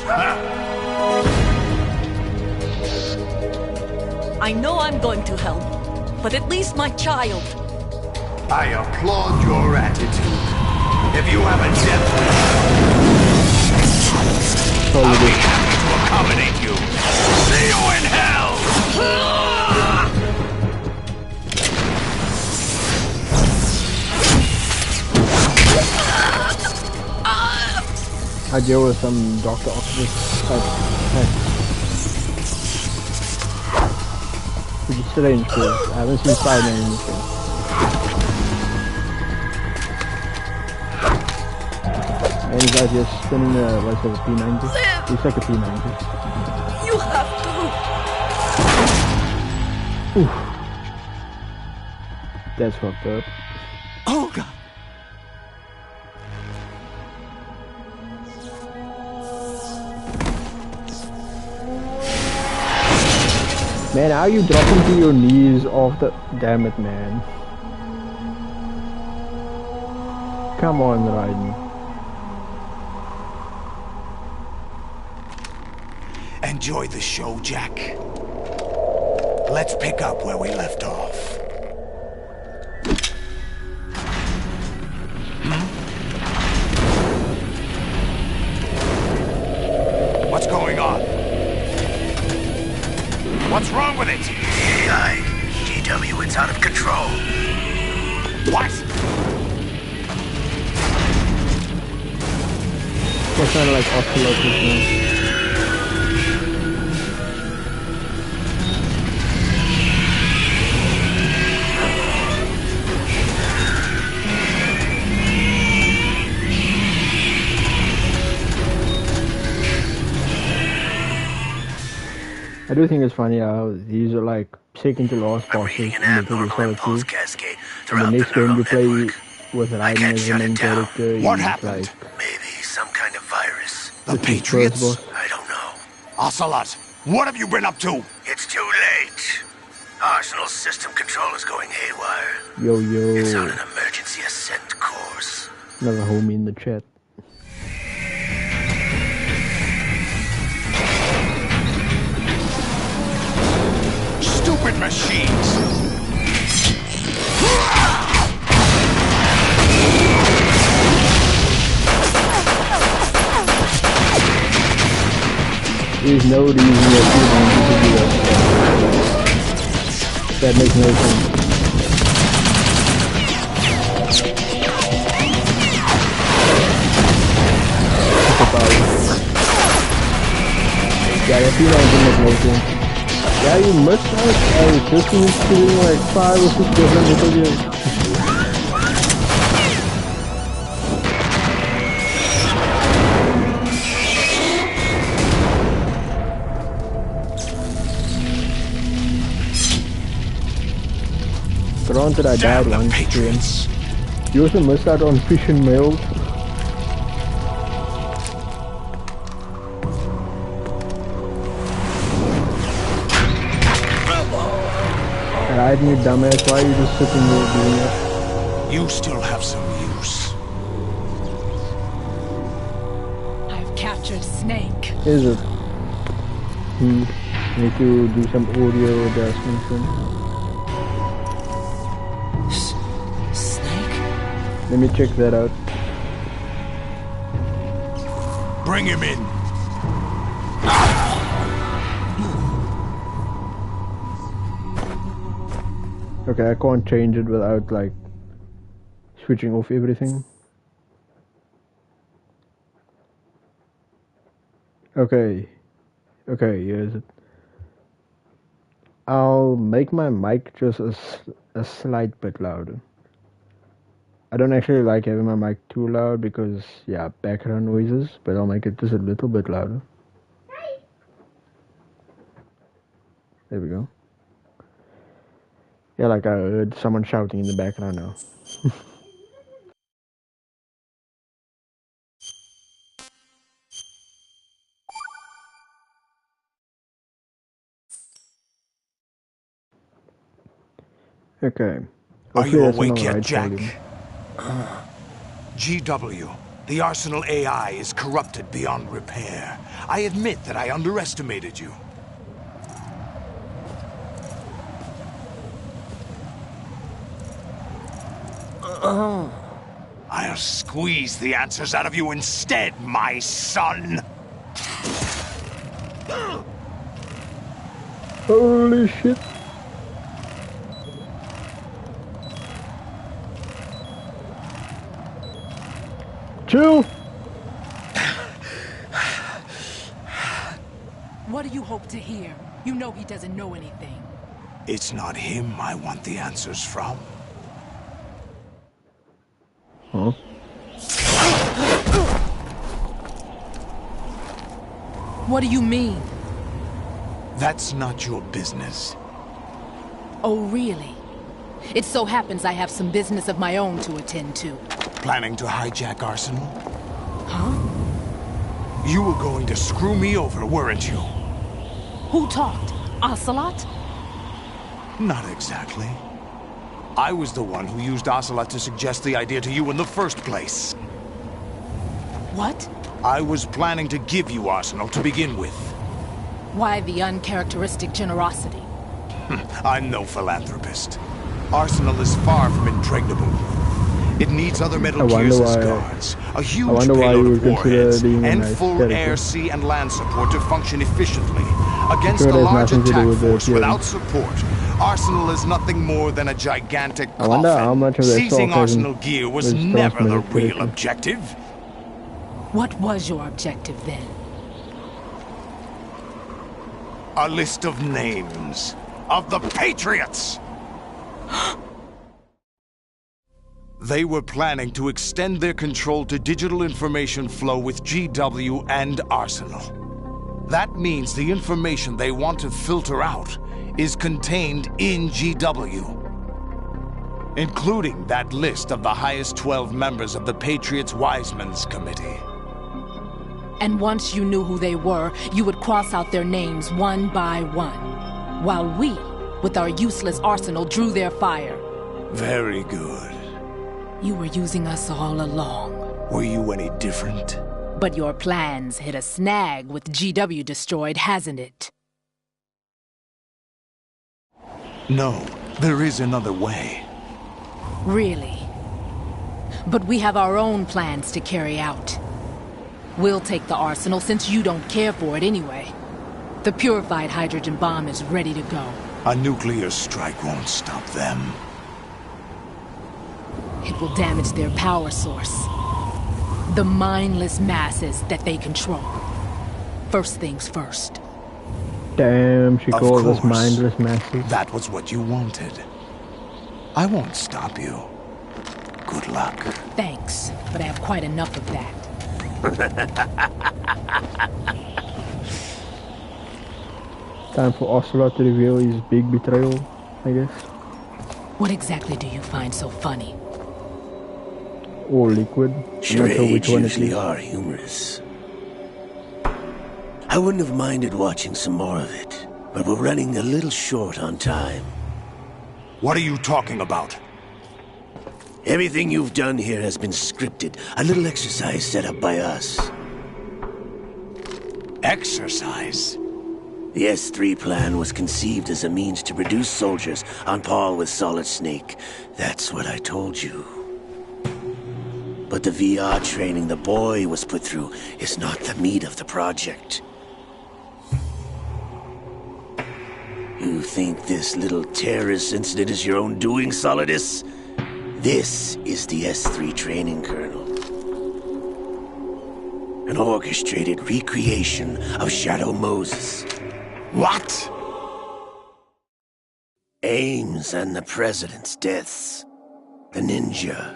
Speaker 4: I know I'm going to hell, but at least my child.
Speaker 2: I applaud your attitude. If you have a death wish, I'll be happy to accommodate you. See you in hell!
Speaker 1: I deal with some Dr. Octopus type tech. Which is strange because I haven't seen Spider-Man in this game. And he's out here spinning a, what's it, a P90? It's like a P90.
Speaker 4: You have to.
Speaker 1: Oof. That's fucked up.
Speaker 5: Oh god.
Speaker 1: Man, how are you dropping to your knees off the... Damn it, man. Come on, Raiden.
Speaker 2: Enjoy the show, Jack. Let's pick up where we left off. What's going on? What's wrong with it?
Speaker 3: AI, GW, it's out of control.
Speaker 2: What?
Speaker 1: What kind of like oscillators, man? I do think it's funny how these are like second to last bosses in Metal Gear Solid 2. And the next game you play with Raiden as the main character,
Speaker 2: What
Speaker 1: he's
Speaker 2: happened?
Speaker 1: like
Speaker 3: Maybe some kind of virus.
Speaker 2: The Patriots?
Speaker 3: I don't know.
Speaker 2: Ocelot, what have you been up to?
Speaker 3: It's too late. Arsenal's system control is going haywire.
Speaker 1: Yo yo.
Speaker 3: It's on an emergency ascent course.
Speaker 1: Another homie in the chat.
Speaker 2: Stupid machines!
Speaker 1: There's no reason that you want to do that. That makes no sense. Yeah, that P90 makes no sense. Yeah, you must have. I was just doing like 5 or 6 different Metal Gears. Granted, I died once. You also missed out on Fish and Mails. Raiden, you dumbass, why are you just sitting there doing it?
Speaker 2: You still have some use.
Speaker 12: I've captured Snake.
Speaker 1: Is it? Need to do some audio adjustments then.
Speaker 5: Snake?
Speaker 1: Let me check that out.
Speaker 2: Bring him in.
Speaker 1: Okay, I can't change it without like switching off everything. Okay. Okay, here's it. I'll make my mic just a slight bit louder. I don't actually like having my mic too loud because, yeah, background noises, but I'll make it just a little bit louder. There we go. Yeah, like I heard someone shouting in the background now. Okay.
Speaker 2: Are you awake yet, Jack? GW, the Arsenal AI is corrupted beyond repair. I admit that I underestimated you. I'll squeeze the answers out of you instead, my son!
Speaker 1: Holy shit. Chill!
Speaker 12: What do you hope to hear? You know he doesn't know anything.
Speaker 2: It's not him I want the answers from.
Speaker 1: Huh?
Speaker 12: What do you mean?
Speaker 2: That's not your business.
Speaker 12: Oh, really? It so happens I have some business of my own to attend to.
Speaker 2: Planning to hijack Arsenal?
Speaker 12: Huh?
Speaker 2: You were going to screw me over, weren't you?
Speaker 12: Who talked? Ocelot?
Speaker 2: Not exactly. I was the one who used Ocelot to suggest the idea to you in the first place.
Speaker 12: What?
Speaker 2: I was planning to give you Arsenal to begin with.
Speaker 12: Why the uncharacteristic generosity?
Speaker 2: I'm no philanthropist. Arsenal is far from impregnable. It needs other Metal Gears as guards, a huge payload of warheads, and full air, sea, and land support to function efficiently. Against a large attack force without support, Arsenal is nothing more than a gigantic coffin.
Speaker 1: I wonder how much of
Speaker 2: Seizing Arsenal gear was never the real objective.
Speaker 12: What was your objective then?
Speaker 2: A list of names of the Patriots! They were planning to extend their control to digital information flow with GW and Arsenal. That means the information they want to filter out is contained in GW, including that list of the highest 12 members of the Patriots Wiseman's Committee.
Speaker 12: And once you knew who they were, you would cross out their names one by one, while we, with our useless arsenal, drew their fire.
Speaker 2: Very good.
Speaker 12: You were using us all along.
Speaker 2: Were you any different?
Speaker 12: But your plans hit a snag with GW destroyed, hasn't it?
Speaker 2: No, there is another way.
Speaker 12: Really? But we have our own plans to carry out. We'll take the arsenal since you don't care for it anyway. The purified hydrogen bomb is ready to go.
Speaker 2: A nuclear strike won't stop them.
Speaker 12: It will damage their power source. The mindless masses that they control. First things first.
Speaker 1: Damn, she calls us mindless masses.
Speaker 2: That was what you wanted. I won't stop you. Good luck.
Speaker 12: Thanks, but I have quite enough of that.
Speaker 1: Time for Ocelot to reveal his big betrayal, I guess.
Speaker 12: What exactly do you find so funny?
Speaker 1: Or liquid.
Speaker 3: Charades usually are humorous. I wouldn't have minded watching some more of it, but we're running a little short on time.
Speaker 2: What are you talking about?
Speaker 3: Everything you've done here has been scripted. A little exercise set up by us.
Speaker 2: Exercise?
Speaker 3: The S3 plan was conceived as a means to produce soldiers on par with Solid Snake. That's what I told you. But the VR training the boy was put through is not the meat of the project. You think this little terrorist incident is your own doing, Solidus? This is the S3 training kernel. An orchestrated recreation of Shadow Moses.
Speaker 2: What?
Speaker 3: Ames and the President's deaths. The Ninja.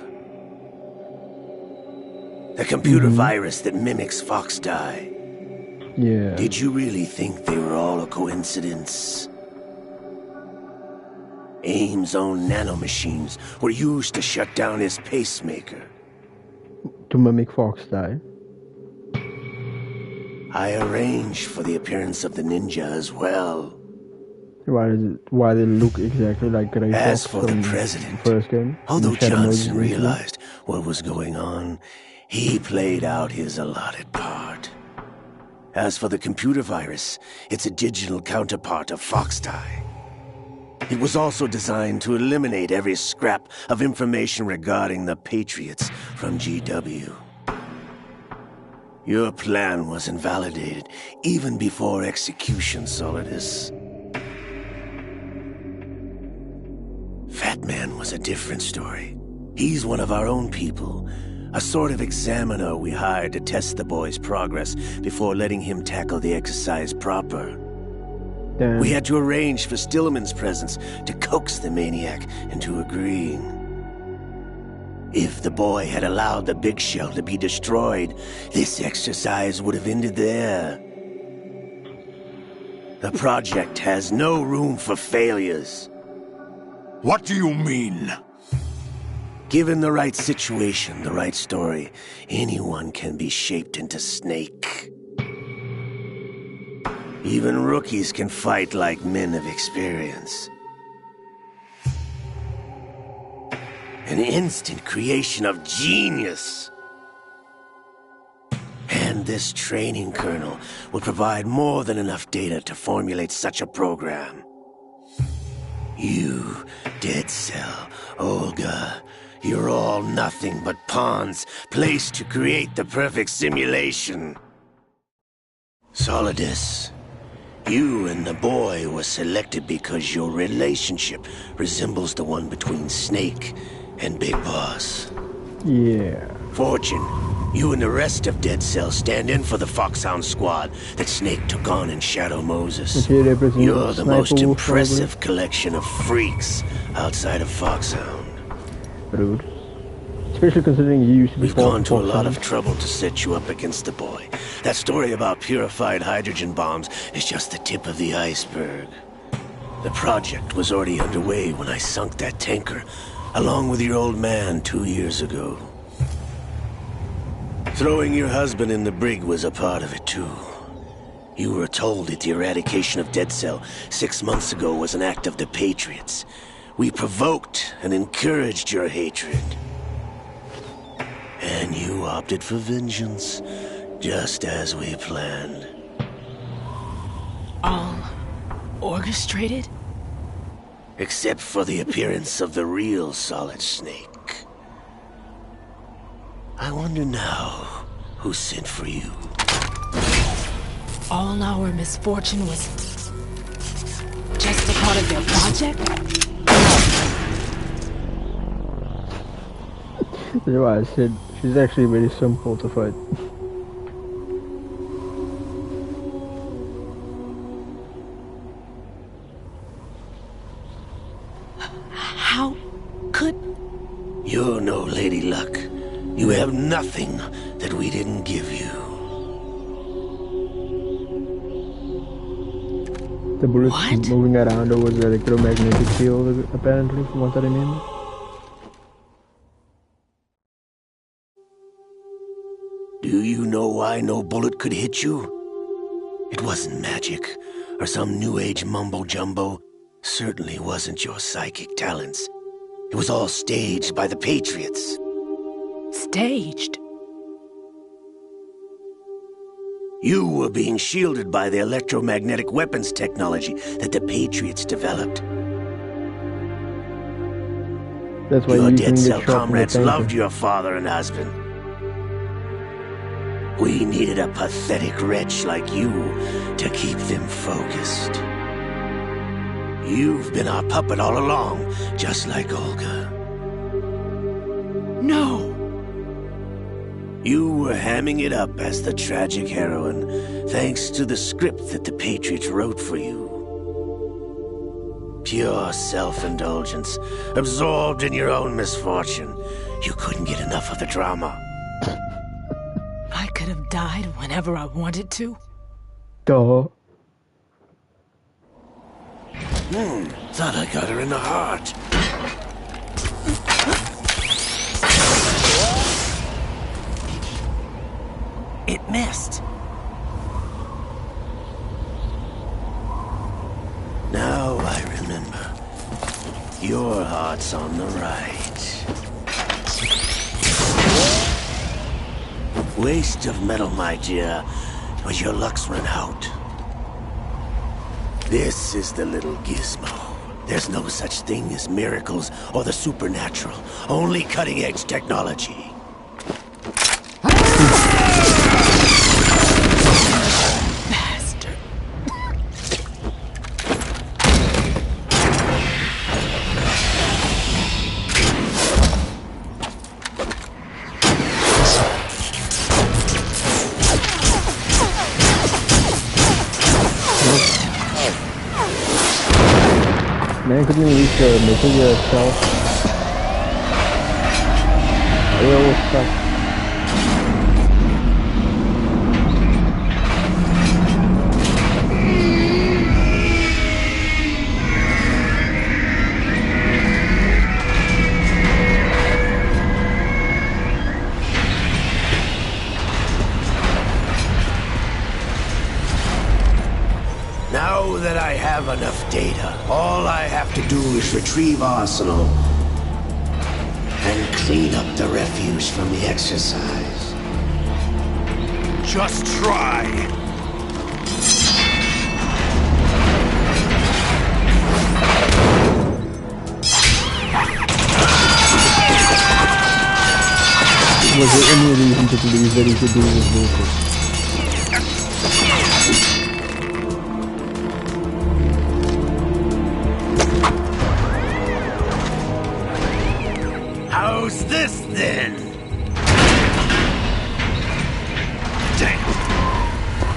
Speaker 3: The computer virus that mimics Foxdie.
Speaker 1: Yeah.
Speaker 3: Did you really think they were all a coincidence? Ames' own nanomachines were used to shut down his pacemaker.
Speaker 1: To mimic Foxdie.
Speaker 3: I arranged for the appearance of the Ninja as well.
Speaker 1: Why they look exactly like Gray
Speaker 3: As
Speaker 1: Fox
Speaker 3: for
Speaker 1: from
Speaker 3: the President,
Speaker 1: first game?
Speaker 3: although
Speaker 1: Shadow
Speaker 3: Johnson
Speaker 1: Moses
Speaker 3: realized what was going on, he played out his allotted part. As for the computer virus, it's a digital counterpart of Foxdie. It was also designed to eliminate every scrap of information regarding the Patriots from GW. Your plan was invalidated even before execution, Solidus. Fat Man was a different story. He's one of our own people, a sort of examiner we hired to test the boy's progress before letting him tackle the exercise proper.
Speaker 1: Damn.
Speaker 3: We had to arrange for Stillman's presence to coax the maniac into agreeing. If the boy had allowed the big shell to be destroyed, this exercise would have ended there. The project has no room for failures.
Speaker 2: What do you mean?
Speaker 3: Given the right situation, the right story, anyone can be shaped into Snake. Even rookies can fight like men of experience. An instant creation of genius. And this training kernel will provide more than enough data to formulate such a program. You, Dead Cell, Olga, you're all nothing but pawns placed to create the perfect simulation. Solidus, you and the boy were selected because your relationship resembles the one between Snake and Big Boss.
Speaker 1: Yeah.
Speaker 3: Fortune, you and the rest of Dead Cell stand in for the Foxhound squad that Snake took on in Shadow Moses.
Speaker 1: Okay,
Speaker 3: You're the most
Speaker 1: Sniper Wolf,
Speaker 3: impressive
Speaker 1: probably.
Speaker 3: collection of freaks outside of Foxhound.
Speaker 1: Rude. Especially considering you used to be
Speaker 3: We've gone to a
Speaker 1: Foxhound.
Speaker 3: lot of trouble to set you up against the boy. That story about purified hydrogen bombs is just the tip of the iceberg. The project was already underway when I sunk that tanker, along with your old man 2 years ago. Throwing your husband in the brig was a part of it too. You were told that the eradication of Dead Cell 6 months ago was an act of the Patriots. We provoked and encouraged your hatred. And you opted for vengeance, just as we planned.
Speaker 12: All orchestrated?
Speaker 3: Except for the appearance of the real Solid Snake. I wonder now who sent for you.
Speaker 12: All our misfortune was just a part of their project?
Speaker 1: That's why I said she's actually very simple to fight.
Speaker 12: How could...
Speaker 3: You're no Lady Luck. You have nothing that we didn't give you.
Speaker 1: The bullets moving around over the electromagnetic field, apparently, from what I remember.
Speaker 3: Do you know why no bullet could hit you? It wasn't magic, or some new age mumbo-jumbo. Certainly wasn't your psychic talents. It was all staged by the Patriots.
Speaker 12: Staged?
Speaker 3: You were being shielded by the electromagnetic weapons technology that the Patriots developed.
Speaker 1: That's why
Speaker 3: Your
Speaker 1: you
Speaker 3: Dead
Speaker 1: can
Speaker 3: Cell
Speaker 1: get shot in the
Speaker 3: comrades
Speaker 1: tanker.
Speaker 3: loved your father and husband. We needed a pathetic wretch like you to keep them focused. You've been our puppet all along, just like Olga.
Speaker 12: No!
Speaker 3: You were hamming it up as the tragic heroine, thanks to the script that the Patriots wrote for you. Pure self-indulgence, absorbed in your own misfortune. You couldn't get enough of the drama.
Speaker 12: I could have died whenever I wanted to.
Speaker 1: Duh.
Speaker 3: Thought I got her in the heart.
Speaker 5: It missed.
Speaker 3: Now I remember. Your heart's on the right. Waste of metal, my dear, but your luck's run out. This is the little gizmo. There's no such thing as miracles or the supernatural. Only cutting-edge technology.
Speaker 12: Bastard.
Speaker 1: Man, couldn't you reach the messenger itself? It was stuck.
Speaker 3: Now that I have enough data, all I have to do is retrieve Arsenal and clean up the refuse from the exercise.
Speaker 2: Just try.
Speaker 1: Was there any reason to believe that he could do this bullshit?
Speaker 3: How's this then? Damn.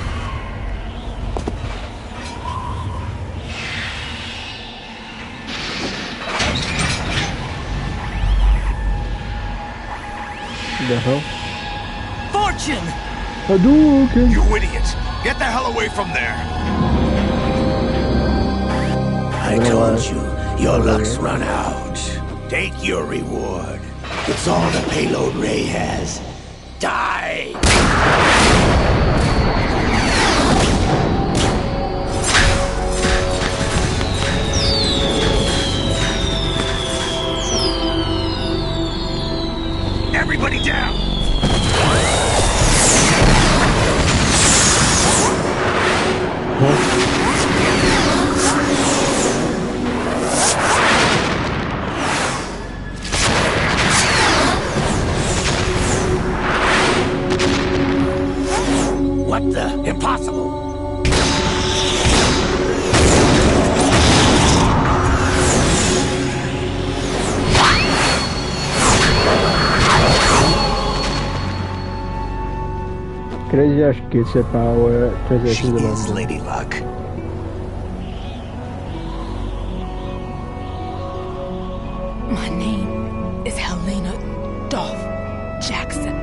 Speaker 1: The hell?
Speaker 5: Fortune!
Speaker 1: Hadouken!
Speaker 2: You idiot! Get the hell away from there!
Speaker 3: I told you, your luck's run out. Take your reward. It's all the payload Ray has. Die!
Speaker 2: Everybody down!
Speaker 3: What the? Impossible!
Speaker 1: Crazy ass gets a power. Crazy
Speaker 3: She is Lady Luck.
Speaker 12: My name is Helena Dolph Jackson,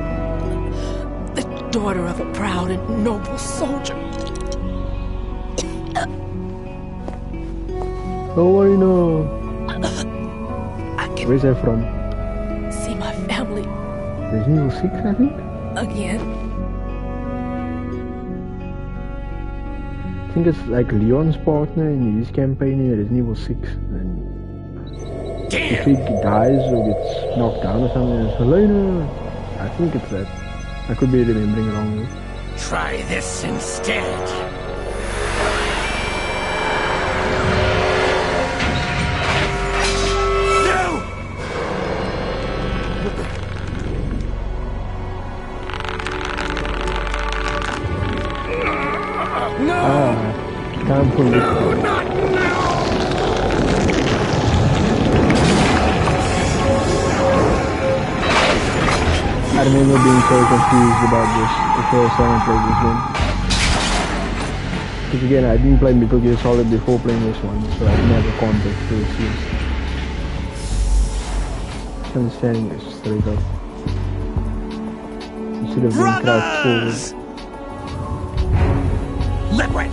Speaker 12: the daughter of a proud and noble soldier.
Speaker 1: Oh, I know.
Speaker 12: I can
Speaker 1: Where's that from?
Speaker 12: see my family
Speaker 1: Resident Evil 6, I think?
Speaker 12: again.
Speaker 1: I think it's like Leon's partner in his campaign in Resident Evil 6. And if he dies or gets knocked down or something, it's Helena. I think it's that. I could be remembering wrongly.
Speaker 3: Try this instead.
Speaker 1: Time for this. I remember being so confused about this the first time I played this game. Because again, I didn't play Metal Gear Solid before playing this one, so I didn't have the context to see. Understanding this straight up. Instead of being crouched forward.
Speaker 10: Liquid!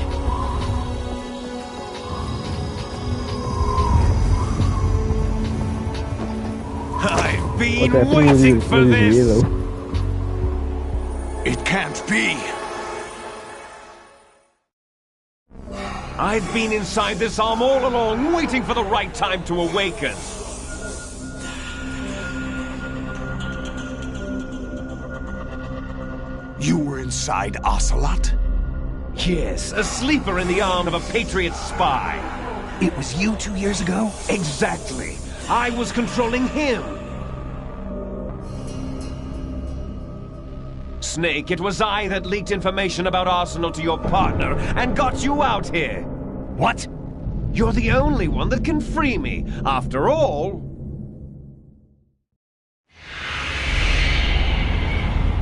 Speaker 10: I've been waiting for this!
Speaker 2: It can't be!
Speaker 13: I've been inside this arm all along, waiting for the right time to awaken.
Speaker 2: You were inside Ocelot?
Speaker 13: Yes, a sleeper in the arm of a Patriot spy.
Speaker 3: It was you 2 years ago?
Speaker 13: Exactly. I was controlling him. Snake, it was I that leaked information about Arsenal to your partner and got you out here. What? You're the only one that can free me. After all...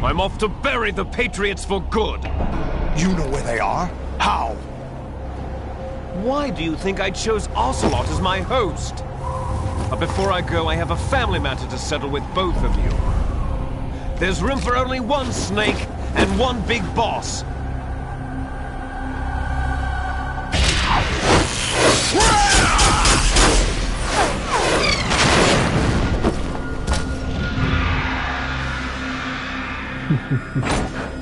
Speaker 13: I'm off to bury the Patriots for good.
Speaker 2: You know where they are? How?
Speaker 13: Why do you think I chose Ocelot as my host? But before I go, I have a family matter to settle with both of you. There's room for only one Snake and one big boss.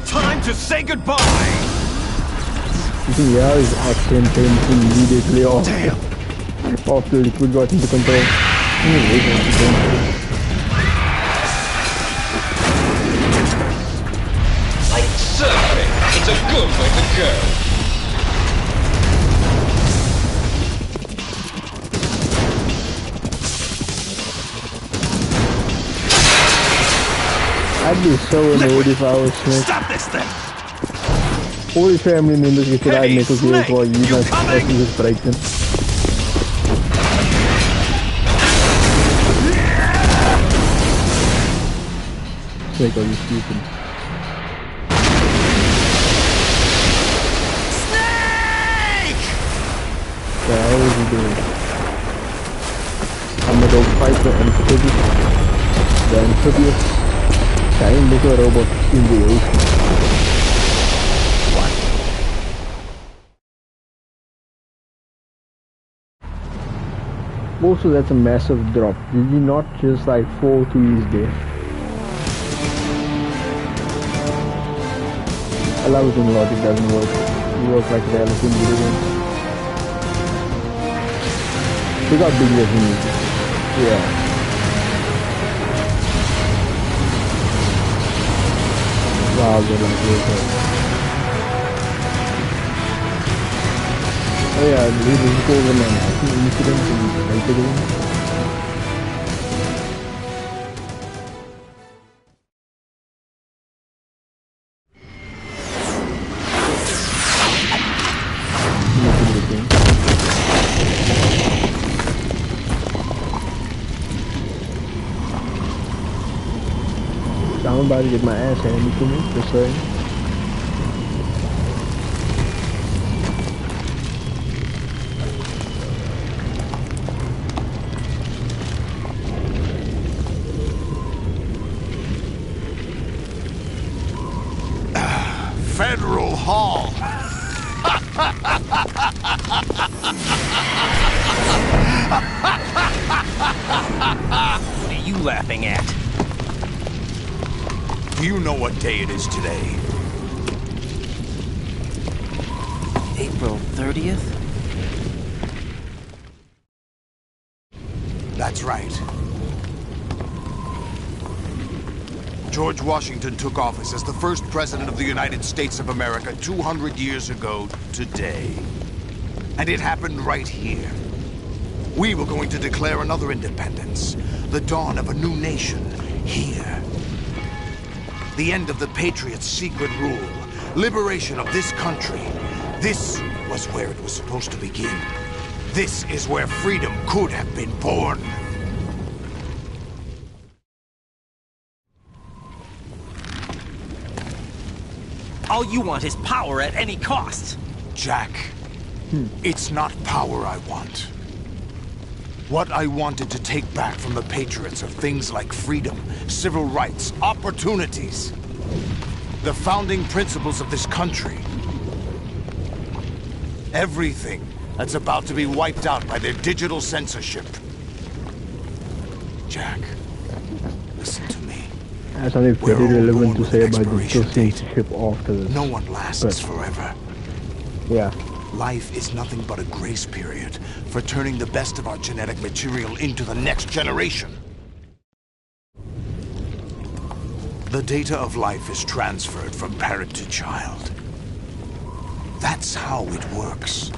Speaker 13: Time to say goodbye!
Speaker 1: Yeah, his accent came immediately off.
Speaker 3: Damn!
Speaker 1: After Liquid got into control.
Speaker 13: Like surfing, it's a good way to go.
Speaker 1: I'd be so annoyed if I was Snake.
Speaker 13: Stop this thing!
Speaker 1: All his family members get to ride Metal Gear while you must actually just break them. Snake, are you stupid?
Speaker 10: Snake!
Speaker 1: What the hell is he doing? I'm a dog fighter, amphibious. The amphibious giant little robot in the ocean. Also, that's a massive drop. Did he not just like fall to his death? I love it when logic doesn't work. It works like reality in video games. They got big as me. Yeah. Wow, they're like really good. Oh yeah, this is called an incident in later games. I'm about to get my ass handed to me, just saying.
Speaker 2: Federal Hall.
Speaker 10: What are you laughing at?
Speaker 2: Do you know what day it is today?
Speaker 5: April 30th?
Speaker 2: That's right. George Washington took office as the first president of the United States of America 200 years ago today. And it happened right here. We were going to declare another independence, the dawn of a new nation, here. The end of the Patriots' secret rule, liberation of this country. This was where it was supposed to begin. This is where freedom could have been born.
Speaker 10: All you want is power at any cost.
Speaker 2: Jack, it's not power I want. What I wanted to take back from the Patriots are things like freedom, civil rights, opportunities. The founding principles of this country. Everything that's about to be wiped out by their digital censorship. Jack, listen to me.
Speaker 1: I have something very relevant to say about digital censorship after this.
Speaker 2: No one lasts forever.
Speaker 1: Yeah.
Speaker 2: Life is nothing but a grace period for turning the best of our genetic material into the next generation. The data of life is transferred from parent to child. That's how it works.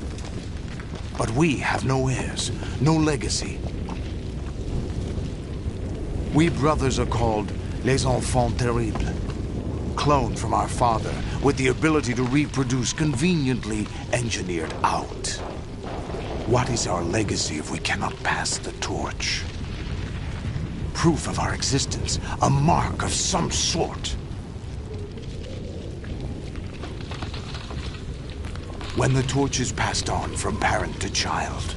Speaker 2: But we have no heirs, no legacy. We brothers are called les enfants terribles. Cloned from our father, with the ability to reproduce conveniently engineered out. What is our legacy if we cannot pass the torch? Proof of our existence, a mark of some sort. When the torch is passed on from parent to child,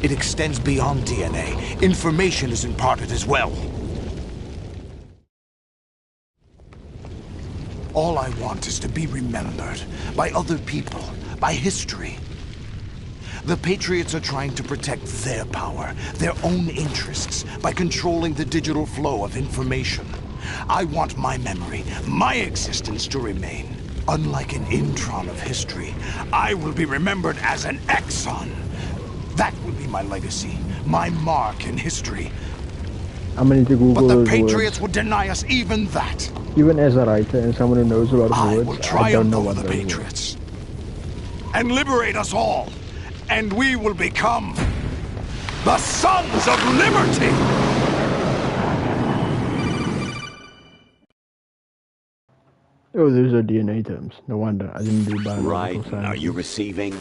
Speaker 2: it extends beyond DNA. Information is imparted as well. All I want is to be remembered by other people, by history. The Patriots are trying to protect their power, their own interests, by controlling the digital flow of information. I want my memory, my existence to remain. Unlike an intron of history, I will be remembered as an exon. That will be my legacy, my mark in history.
Speaker 1: I'm gonna need to Google
Speaker 2: But the
Speaker 1: those
Speaker 2: Patriots
Speaker 1: words.
Speaker 2: would deny us even that.
Speaker 1: Even as a writer and someone who knows a lot of
Speaker 2: I will
Speaker 1: words, I
Speaker 2: triumph
Speaker 1: don't know
Speaker 2: over
Speaker 1: what
Speaker 2: the
Speaker 1: those words.
Speaker 2: Patriots and liberate us all, and we will become the Sons of Liberty.
Speaker 1: Oh, those are DNA terms. No wonder I didn't do biological
Speaker 7: Right,
Speaker 1: science.
Speaker 7: are you receiving?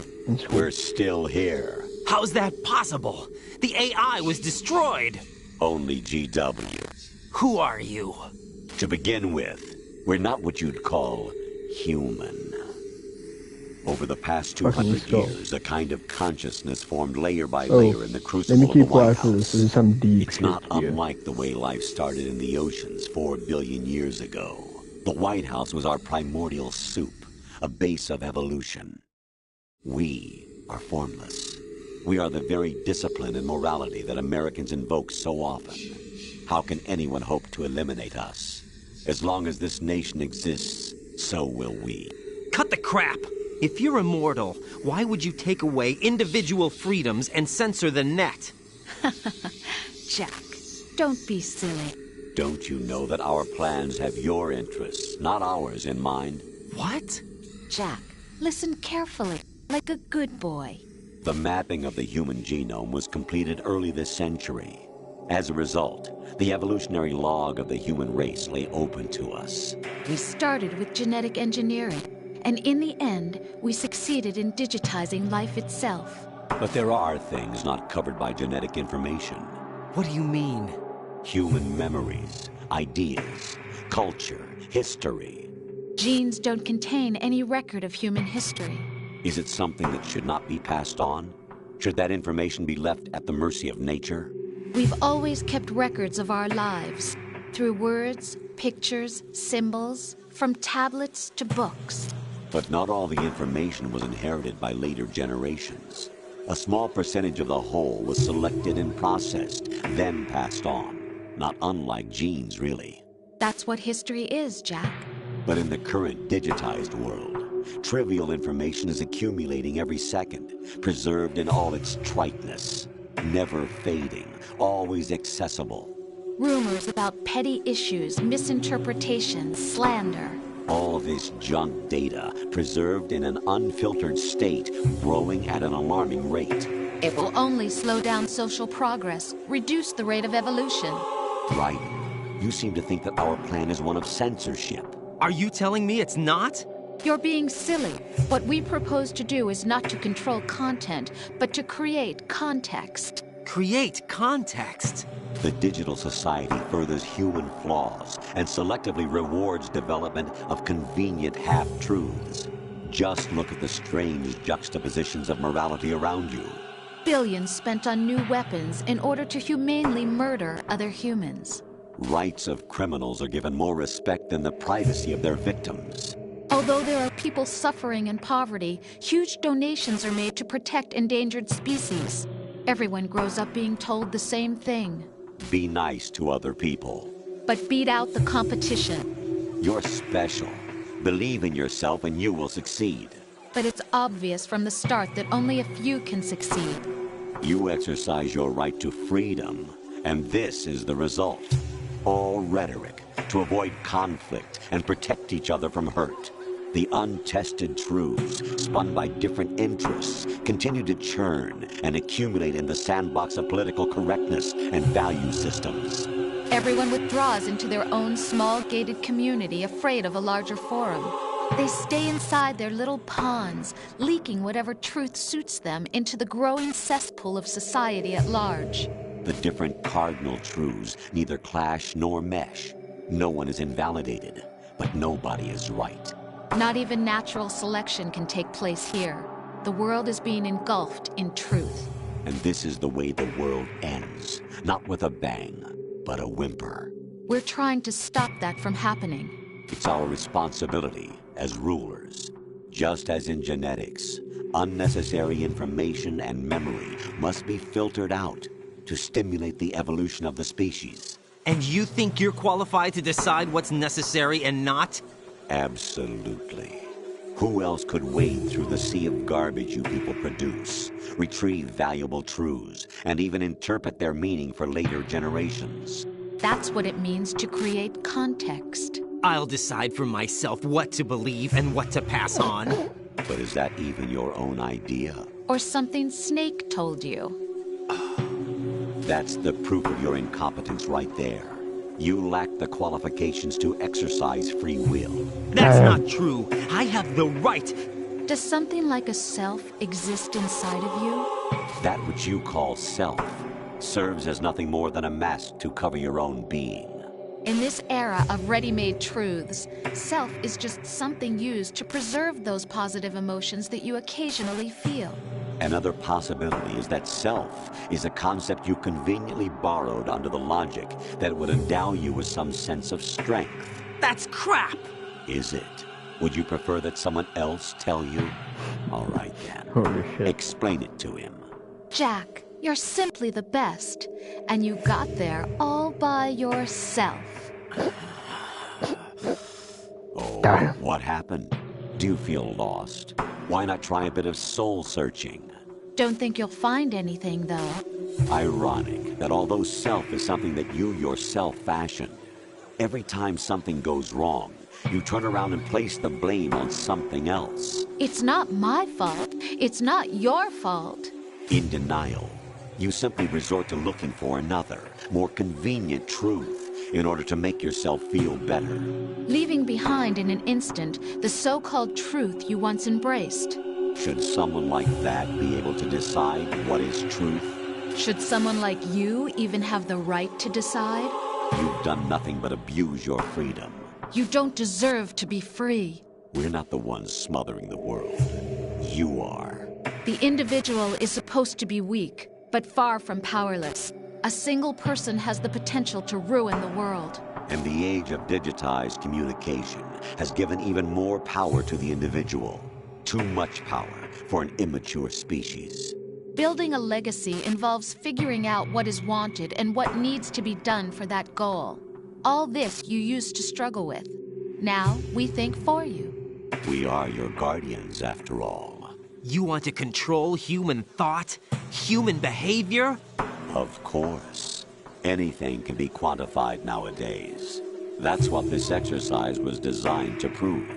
Speaker 7: We're still here.
Speaker 5: How's that possible? The AI was destroyed.
Speaker 7: Only GW.
Speaker 5: Who are you?
Speaker 7: To begin with, we're not what you'd call human. Over the past 200 years, a kind of consciousness formed layer by layer in the crucible
Speaker 1: let me
Speaker 7: of the
Speaker 1: keep
Speaker 7: White
Speaker 1: quiet for
Speaker 7: House.
Speaker 1: this. This is some deep
Speaker 7: It's
Speaker 1: shit
Speaker 7: not
Speaker 1: here.
Speaker 7: unlike the way life started in the oceans 4 billion years ago. The White House was our primordial soup, a base of evolution. We are formless. We are the very discipline and morality that Americans invoke so often. How can anyone hope to eliminate us? As long as this nation exists, so will we.
Speaker 5: Cut the crap! If you're immortal, why would you take away individual freedoms and censor the net?
Speaker 6: Jack, don't be silly.
Speaker 7: Don't you know that our plans have your interests, not ours, in mind?
Speaker 5: What?
Speaker 6: Jack, listen carefully, like a good boy.
Speaker 7: The mapping of the human genome was completed early this century. As a result, the evolutionary log of the human race lay open to us.
Speaker 6: We started with genetic engineering, and in the end, we succeeded in digitizing life itself.
Speaker 7: But there are things not covered by genetic information.
Speaker 5: What do you mean?
Speaker 7: Human memories, ideas, culture, history.
Speaker 6: Genes don't contain any record of human history.
Speaker 7: Is it something that should not be passed on? Should that information be left at the mercy of nature?
Speaker 6: We've always kept records of our lives, through words, pictures, symbols, from tablets to books.
Speaker 7: But not all the information was inherited by later generations. A small percentage of the whole was selected and processed, then passed on. Not unlike genes, really.
Speaker 6: That's what history is, Jack.
Speaker 7: But in the current digitized world, trivial information is accumulating every second, preserved in all its triteness, never fading, always accessible.
Speaker 6: Rumors about petty issues, misinterpretations, slander.
Speaker 7: All this junk data, preserved in an unfiltered state, growing at an alarming rate.
Speaker 6: It will only slow down social progress, reduce the rate of evolution.
Speaker 7: Right. You seem to think that our plan is one of censorship.
Speaker 5: Are you telling me it's not?
Speaker 6: You're being silly. What we propose to do is not to control content, but to create context.
Speaker 5: Create context?
Speaker 7: The digital society furthers human flaws and selectively rewards development of convenient half-truths. Just look at the strange juxtapositions of morality around you.
Speaker 6: Billions spent on new weapons in order to humanely murder other humans.
Speaker 7: Rights of criminals are given more respect than the privacy of their victims.
Speaker 6: Although there are people suffering in poverty, huge donations are made to protect endangered species. Everyone grows up being told the same thing.
Speaker 7: Be nice to other people.
Speaker 6: But beat out the competition.
Speaker 7: You're special. Believe in yourself and you will succeed.
Speaker 6: But it's obvious from the start that only a few can succeed.
Speaker 7: You exercise your right to freedom, and this is the result. All rhetoric to avoid conflict and protect each other from hurt. The untested truths, spun by different interests, continue to churn and accumulate in the sandbox of political correctness and value systems.
Speaker 6: Everyone withdraws into their own small gated community, afraid of a larger forum. They stay inside their little ponds, leaking whatever truth suits them into the growing cesspool of society at large.
Speaker 7: The different cardinal truths neither clash nor mesh. No one is invalidated, but nobody is right.
Speaker 6: Not even natural selection can take place here. The world is being engulfed in truth.
Speaker 7: And this is the way the world ends. Not with a bang, but a whimper.
Speaker 6: We're trying to stop that from happening.
Speaker 7: It's our responsibility as rulers. Just as in genetics, unnecessary information and memory must be filtered out to stimulate the evolution of the species.
Speaker 5: And you think you're qualified to decide what's necessary and not?
Speaker 7: Absolutely. Who else could wade through the sea of garbage you people produce, retrieve valuable truths, and even interpret their meaning for later generations?
Speaker 6: That's what it means to create context.
Speaker 5: I'll decide for myself what to believe and what to pass on.
Speaker 7: But is that even your own idea?
Speaker 6: Or something Snake told you?
Speaker 7: That's the proof of your incompetence right there. You lack the qualifications to exercise free will.
Speaker 5: That's not true. I have the right.
Speaker 6: Does something like a self exist inside of you?
Speaker 7: That which you call self serves as nothing more than a mask to cover your own being.
Speaker 6: In this era of ready-made truths, self is just something used to preserve those positive emotions that you occasionally feel.
Speaker 7: Another possibility is that self is a concept you conveniently borrowed under the logic that it would endow you with some sense of strength.
Speaker 5: That's crap!
Speaker 7: Is it? Would you prefer that someone else tell you? All right, then.
Speaker 1: Holy shit.
Speaker 7: Explain it to him.
Speaker 6: Jack, you're simply the best, and you got there all by yourself.
Speaker 7: Oh, what happened? Do you feel lost? Why not try a bit of soul-searching?
Speaker 6: Don't think you'll find anything, though.
Speaker 7: Ironic that although self is something that you yourself fashioned, every time something goes wrong, you turn around and place the blame on something else.
Speaker 6: It's not my fault. It's not your fault.
Speaker 7: In denial, you simply resort to looking for another, more convenient truth in order to make yourself feel better.
Speaker 6: Leaving behind in an instant the so-called truth you once embraced.
Speaker 7: Should someone like that be able to decide what is truth?
Speaker 6: Should someone like you even have the right to decide?
Speaker 7: You've done nothing but abuse your freedom.
Speaker 6: You don't deserve to be free.
Speaker 7: We're not the ones smothering the world. You are.
Speaker 6: The individual is supposed to be weak, but far from powerless. A single person has the potential to ruin the world.
Speaker 7: And the age of digitized communication has given even more power to the individual. Too much power for an immature species.
Speaker 6: Building a legacy involves figuring out what is wanted and what needs to be done for that goal. All this you used to struggle with. Now we think for you.
Speaker 7: We are your guardians, after all.
Speaker 5: You want to control human thought? Human behavior?
Speaker 7: Of course. Anything can be quantified nowadays. That's what this exercise was designed to prove.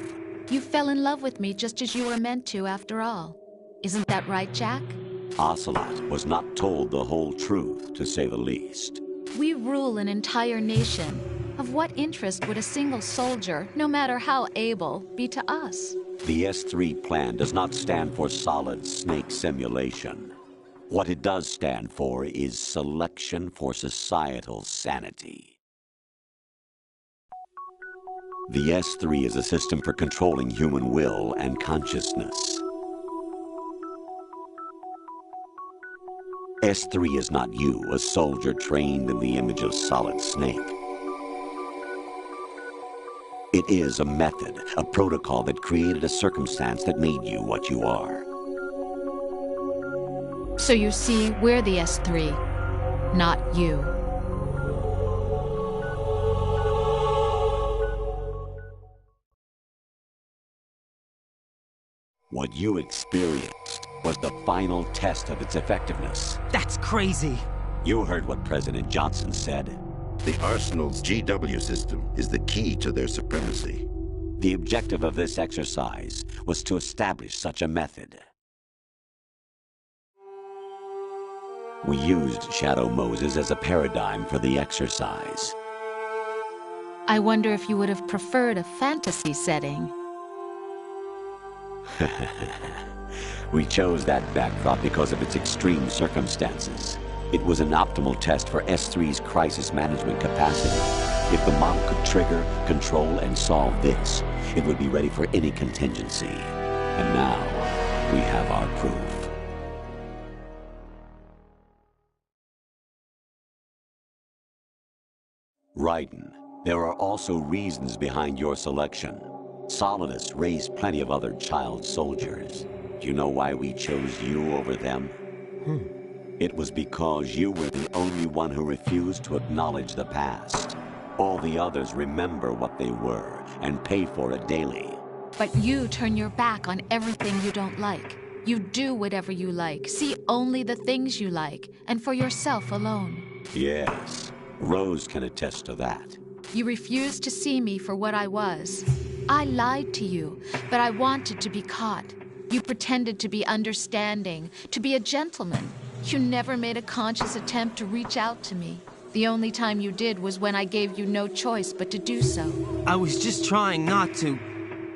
Speaker 6: You fell in love with me just as you were meant to, after all. Isn't that right, Jack?
Speaker 7: Ocelot was not told the whole truth, to say the least.
Speaker 6: We rule an entire nation. Of what interest would a single soldier, no matter how able, be to us?
Speaker 7: The S3 plan does not stand for solid snake simulation. What it does stand for is selection for societal sanity. The S3 is a system for controlling human will and consciousness. S3 is not you, a soldier trained in the image of Solid Snake. It is a method, a protocol that created a circumstance that made you what you are.
Speaker 6: So you see, we're the S3, not you.
Speaker 7: What you experienced was the final test of its effectiveness.
Speaker 5: That's crazy.
Speaker 7: You heard what President Johnson said.
Speaker 14: The Arsenal's GW system is the key to their supremacy.
Speaker 7: The objective of this exercise was to establish such a method. We used Shadow Moses as a paradigm for the exercise.
Speaker 6: I wonder if you would have preferred a fantasy setting.
Speaker 7: We chose that backdrop because of its extreme circumstances. It was an optimal test for S3's crisis management capacity. If the model could trigger, control, and solve this, it would be ready for any contingency. And now, we have our proof. Raiden, there are also reasons behind your selection. Solidus raised plenty of other child soldiers. Do you know why we chose you over them? It was because you were the only one who refused to acknowledge the past. All the others remember what they were and pay for it daily.
Speaker 6: But you turn your back on everything you don't like. You do whatever you like, see only the things you like, and for yourself alone.
Speaker 7: Yes, Rose can attest to that.
Speaker 6: You refused to see me for what I was. I lied to you, but I wanted to be caught. You pretended to be understanding, to be a gentleman. You never made a conscious attempt to reach out to me. The only time you did was when I gave you no choice but to do so.
Speaker 5: I was just trying not to...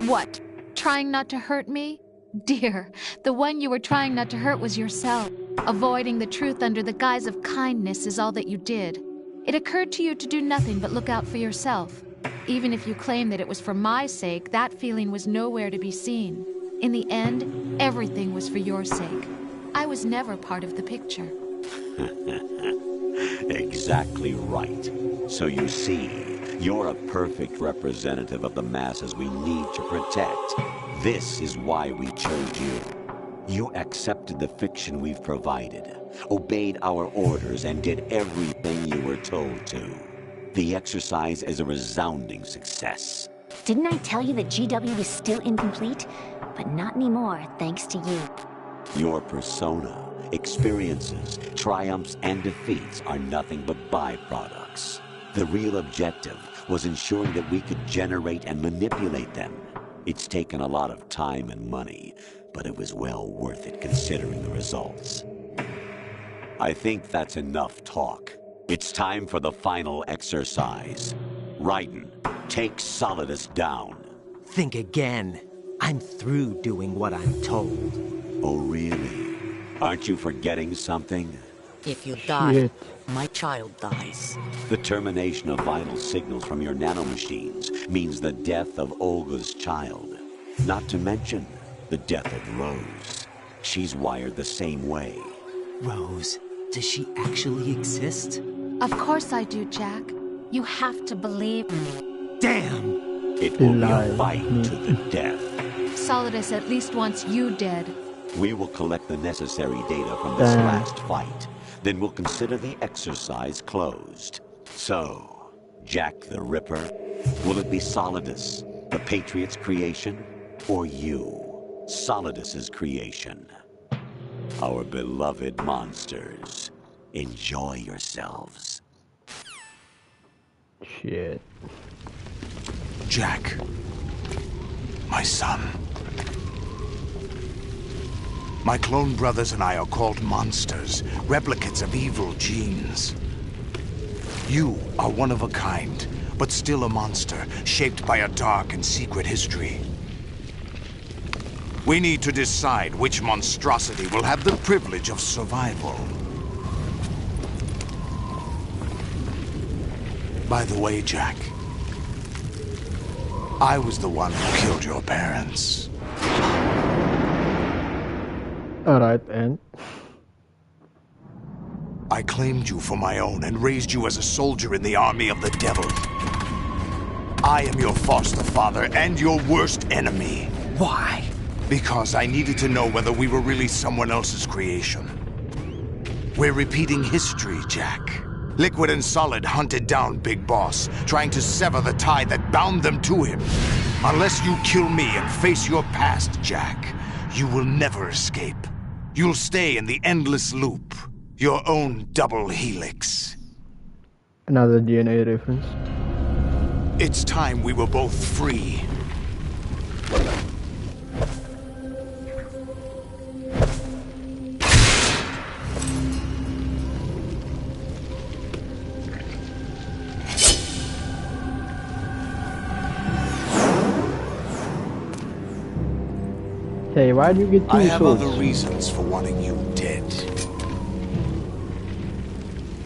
Speaker 6: What? Trying not to hurt me? Dear, the one you were trying not to hurt was yourself. Avoiding the truth under the guise of kindness is all that you did. It occurred to you to do nothing but look out for yourself. Even if you claim that it was for my sake, that feeling was nowhere to be seen. In the end, everything was for your sake. I was never part of the picture.
Speaker 7: Exactly right. So you see, you're a perfect representative of the masses we need to protect. This is why we chose you. You accepted the fiction we've provided, obeyed our orders, and did everything you were told to. The exercise is a resounding success.
Speaker 15: Didn't I tell you that GW is still incomplete? But not anymore, thanks to you.
Speaker 7: Your persona, experiences, triumphs, and defeats are nothing but byproducts. The real objective was ensuring that we could generate and manipulate them. It's taken a lot of time and money, but it was well worth it considering the results. I think that's enough talk. It's time for the final exercise. Raiden, take Solidus down.
Speaker 5: Think again. I'm through doing what I'm told.
Speaker 7: Oh, really? Aren't you forgetting something?
Speaker 4: If you die, my child dies.
Speaker 7: The termination of vital signals from your nanomachines means the death of Olga's child. Not to mention the death of Rose. She's wired the same way.
Speaker 5: Rose, does she actually exist?
Speaker 6: Of course I do, Jack. You have to believe me.
Speaker 5: Damn!
Speaker 7: It will be a fight to the death.
Speaker 6: Solidus at least wants you dead.
Speaker 7: We will collect the necessary data from this last fight. Then we'll consider the exercise closed. So, Jack the Ripper, will it be Solidus, the Patriot's creation, or you, Solidus's creation? Our beloved monsters, enjoy yourselves.
Speaker 1: Shit.
Speaker 2: Jack, my son. My clone brothers and I are called monsters, replicates of evil genes. You are one of a kind, but still a monster, shaped by a dark and secret history. We need to decide which monstrosity will have the privilege of survival. By the way, Jack, I was the one who killed your parents.
Speaker 1: Alright, and?
Speaker 2: I claimed you for my own and raised you as a soldier in the army of the devil. I am your foster father and your worst enemy.
Speaker 10: Why?
Speaker 2: Because I needed to know whether we were really someone else's creation. We're repeating history, Jack. Liquid and Solid hunted down Big Boss, trying to sever the tie that bound them to him. Unless you kill me and face your past, Jack, you will never escape. You'll stay in the endless loop. Your own double helix.
Speaker 1: Another DNA reference.
Speaker 2: It's time we were both free.
Speaker 1: Hey, why do you get two
Speaker 2: I have
Speaker 1: swords?
Speaker 2: other reasons for wanting you dead.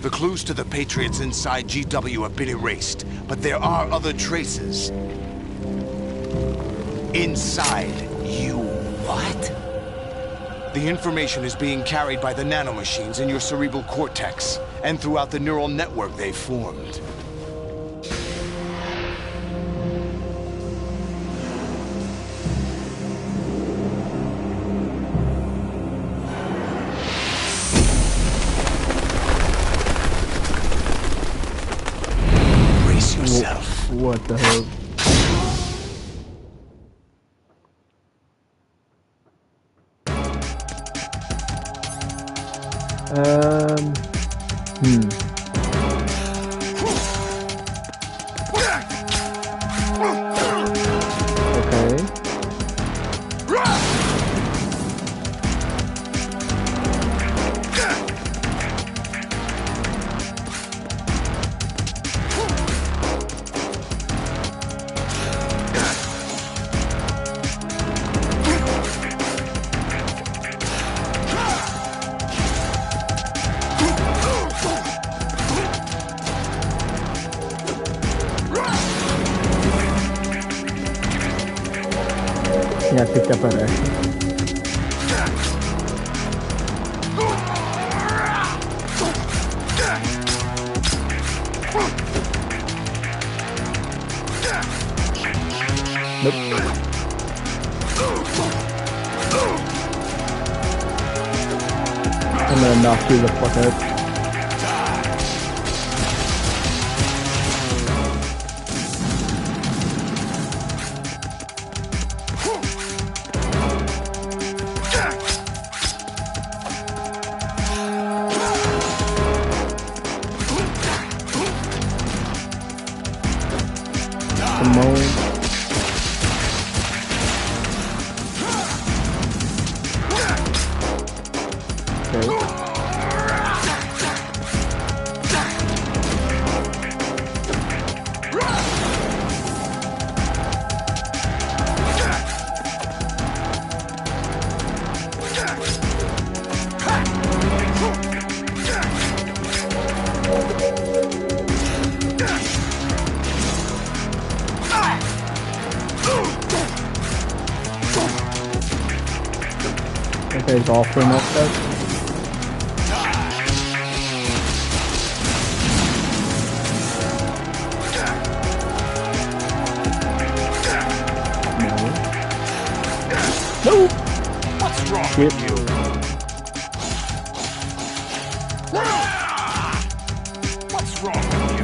Speaker 2: The clues to the Patriots inside GW have been erased, but there are other traces. Inside you.
Speaker 10: What?
Speaker 2: The information is being carried by the nanomachines in your cerebral cortex, and throughout the neural network they've formed.
Speaker 1: What the hell? Yeah, picked up an action. Nope. I'm gonna knock you the fuck out. Okay, it's all for enough though. No.
Speaker 2: What's wrong
Speaker 1: with
Speaker 2: you? What's wrong with you?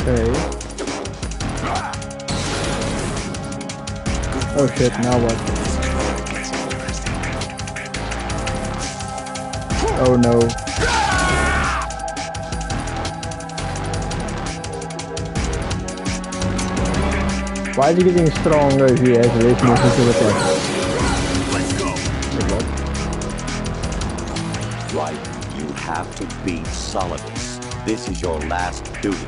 Speaker 1: Okay. Oh shit, now what? Oh no. Why is he getting stronger if he has race motion to attack?
Speaker 2: Let's go.
Speaker 7: Right, you have to beat Solidus. This is your last duty.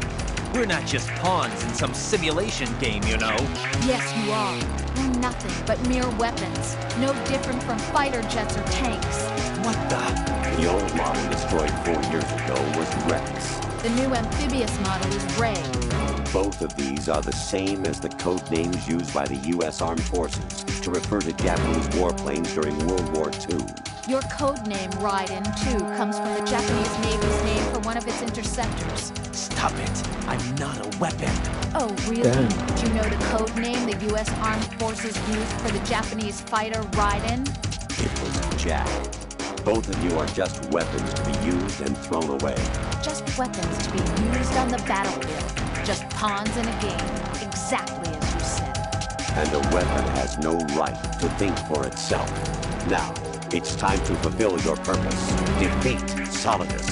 Speaker 10: We're not just pawns in some simulation game, you know.
Speaker 6: Yes, you are. We're nothing but mere weapons. No different from fighter jets or tanks.
Speaker 10: What the?
Speaker 7: The old model destroyed 4 years ago was Rex.
Speaker 6: The new amphibious model is Ray.
Speaker 7: Both of these are the same as the code names used by the U.S. Armed Forces to refer to Japanese warplanes during World War II.
Speaker 6: Your code name, Raiden, too, comes from the Japanese Navy's name for one of its interceptors.
Speaker 10: Stop it. I'm not a weapon.
Speaker 6: Oh, really?
Speaker 1: Damn.
Speaker 6: Do you know the code name the U.S. Armed Forces used for the Japanese fighter Raiden?
Speaker 7: It was Jack. Both of you are just weapons to be used and thrown away.
Speaker 6: Just weapons to be used on the battlefield. Just pawns in a game. Exactly as you said.
Speaker 7: And a weapon has no right to think for itself. Now, it's time to fulfill your purpose. Defeat Solidus.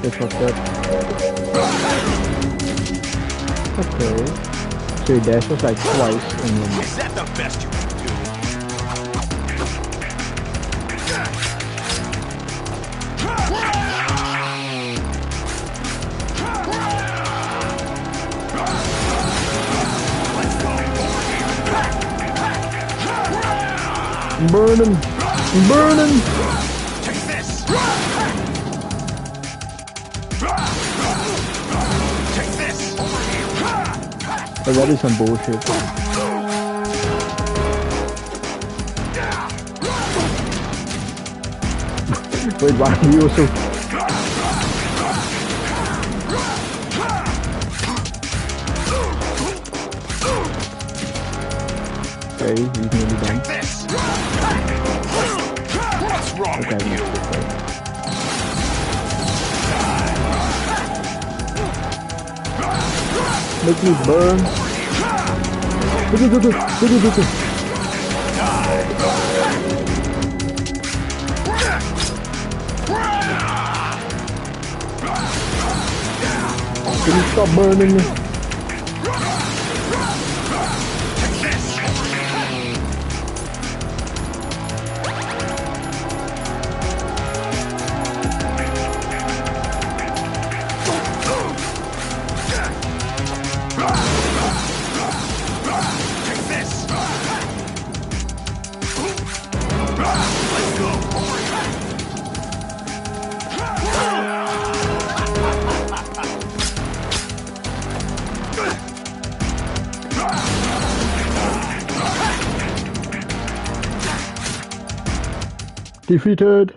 Speaker 1: That's what's up. Okay. So your dash was like twice and then...
Speaker 13: Is that the best you can do?
Speaker 1: Burn him! Burn him!
Speaker 13: Take this! Take this!
Speaker 1: Oh, that is some bullshit. Wait, why are you also... Okay, he's nearly done.
Speaker 13: What's wrong with you?
Speaker 1: Make me burn. Can you stop burning me? Defeated.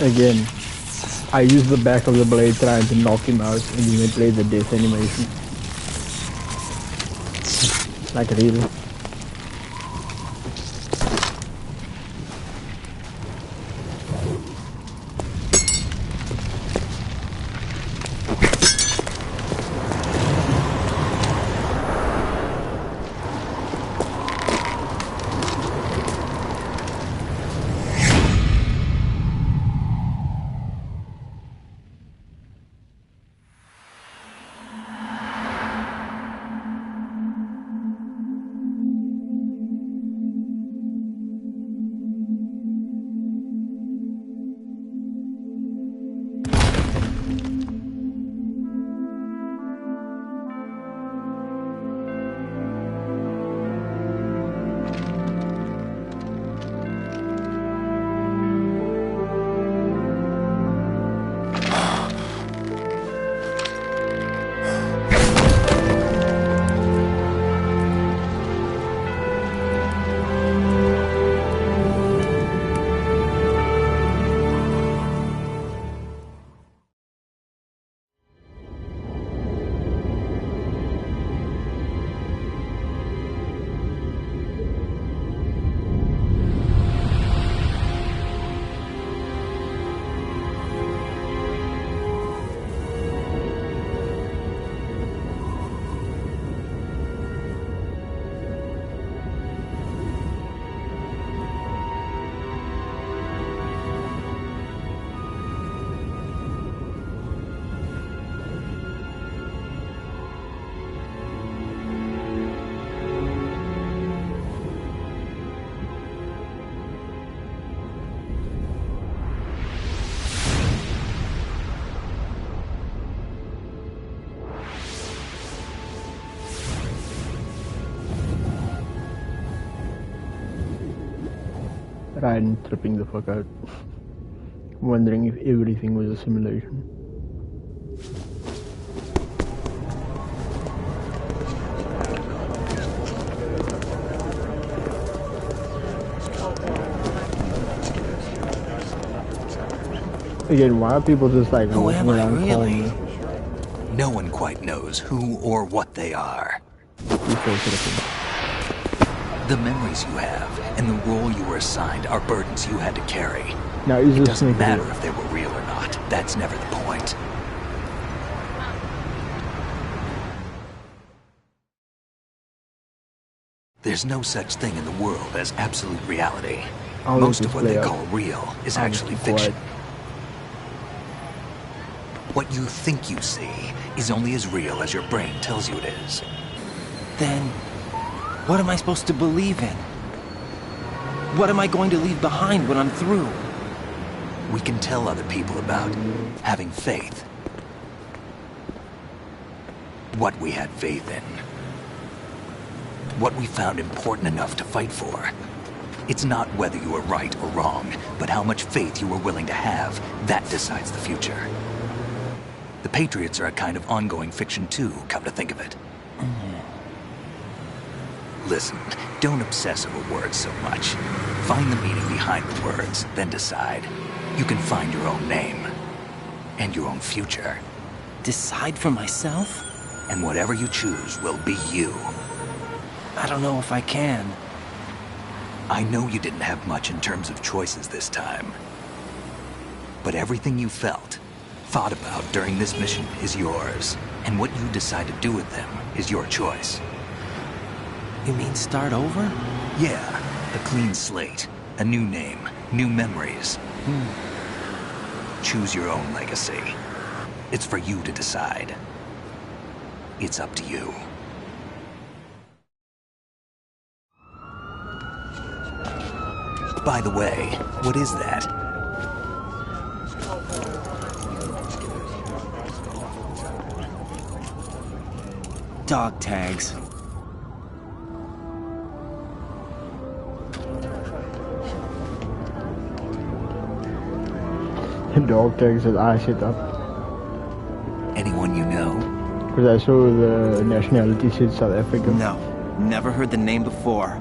Speaker 1: Again, I use the back of the blade trying to knock him out and then play the death animation. Like really. Ryan tripping the fuck out. Wondering if everything was a simulation. Again, why are people just like
Speaker 10: Who am I really?
Speaker 1: calling?
Speaker 10: No one quite knows who or what they are. The memories you have and the role you were assigned are burdens you had to carry.
Speaker 1: Now, is
Speaker 10: it
Speaker 1: this
Speaker 10: doesn't matter if they were real or not. That's never the point. There's no such thing in the world as absolute reality. Most of what they call real is actually fiction. What you think you see is only as real as your brain tells you it is.
Speaker 5: Then, what am I supposed to believe in? What am I going to leave behind when I'm through?
Speaker 10: We can tell other people about having faith. What we had faith in. What we found important enough to fight for. It's not whether you were right or wrong, but how much faith you were willing to have. That decides the future. The Patriots are a kind of ongoing fiction too, come to think of it. Listen, don't obsess over words so much. Find the meaning behind the words, then decide. You can find your own name. And your own future.
Speaker 5: Decide for myself?
Speaker 10: And whatever you choose will be you.
Speaker 5: I don't know if I can.
Speaker 10: I know you didn't have much in terms of choices this time. But everything you felt, thought about during this mission is yours. And what you decide to do with them is your choice.
Speaker 5: You mean start over?
Speaker 10: Yeah, a clean slate, a new name, new memories. Choose your own legacy. It's for you to decide. It's up to you. By the way, what is that?
Speaker 5: Dog tags.
Speaker 1: Dog tags that I set up.
Speaker 10: Anyone you know?
Speaker 1: Because I saw the nationality said South Africa.
Speaker 5: No, never heard the name before.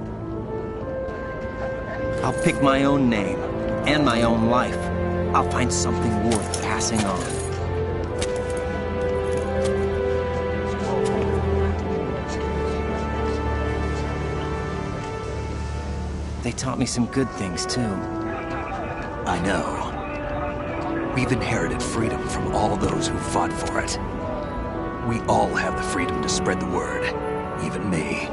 Speaker 5: I'll pick my own name, and my own life. I'll find something worth passing on. They taught me some good things, too.
Speaker 10: I know. We've inherited freedom from all those who fought for it. We all have the freedom to spread the word, even me.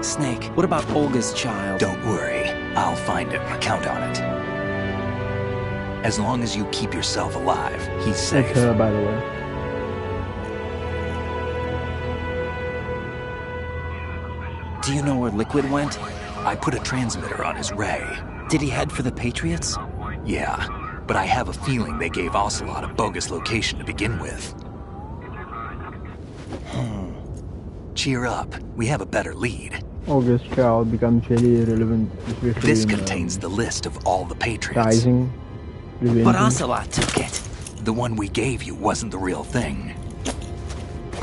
Speaker 5: Snake, what about Olga's child?
Speaker 10: Don't worry, I'll find him. Count on it. As long as you keep yourself alive, he's safe.
Speaker 1: It's her, by the way.
Speaker 5: Do you know where Liquid went?
Speaker 10: I put a transmitter on his ray.
Speaker 5: Did he head for the Patriots?
Speaker 10: Yeah, but I have a feeling they gave Ocelot a bogus location to begin with. Cheer up, we have a better lead.
Speaker 1: August child becomes very irrelevant, especially
Speaker 10: This
Speaker 1: in,
Speaker 10: contains the list of all the Patriots.
Speaker 1: Rising,
Speaker 5: but Ocelot took it.
Speaker 10: The one we gave you wasn't the real thing.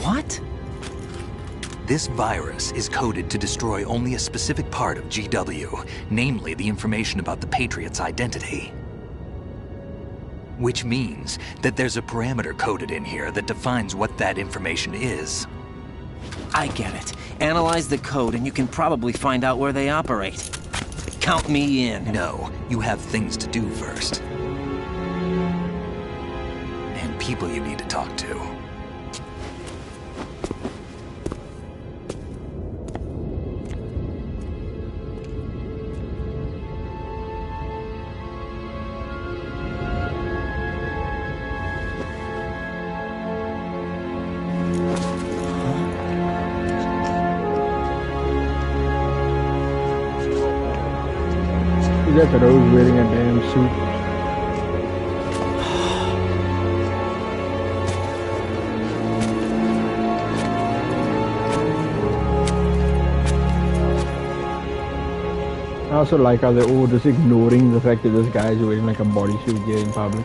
Speaker 5: What?
Speaker 10: This virus is coded to destroy only a specific part of GW, namely the information about the Patriots' identity. Which means that there's a parameter coded in here that defines what that information is.
Speaker 5: I get it. Analyze the code and you can probably find out where they operate. Count me in.
Speaker 10: No, you have things to do first. And people you need to talk to.
Speaker 1: Is that Rose wearing a damn suit? I also like how they're all just ignoring the fact that this guy is wearing like a bodysuit here in public.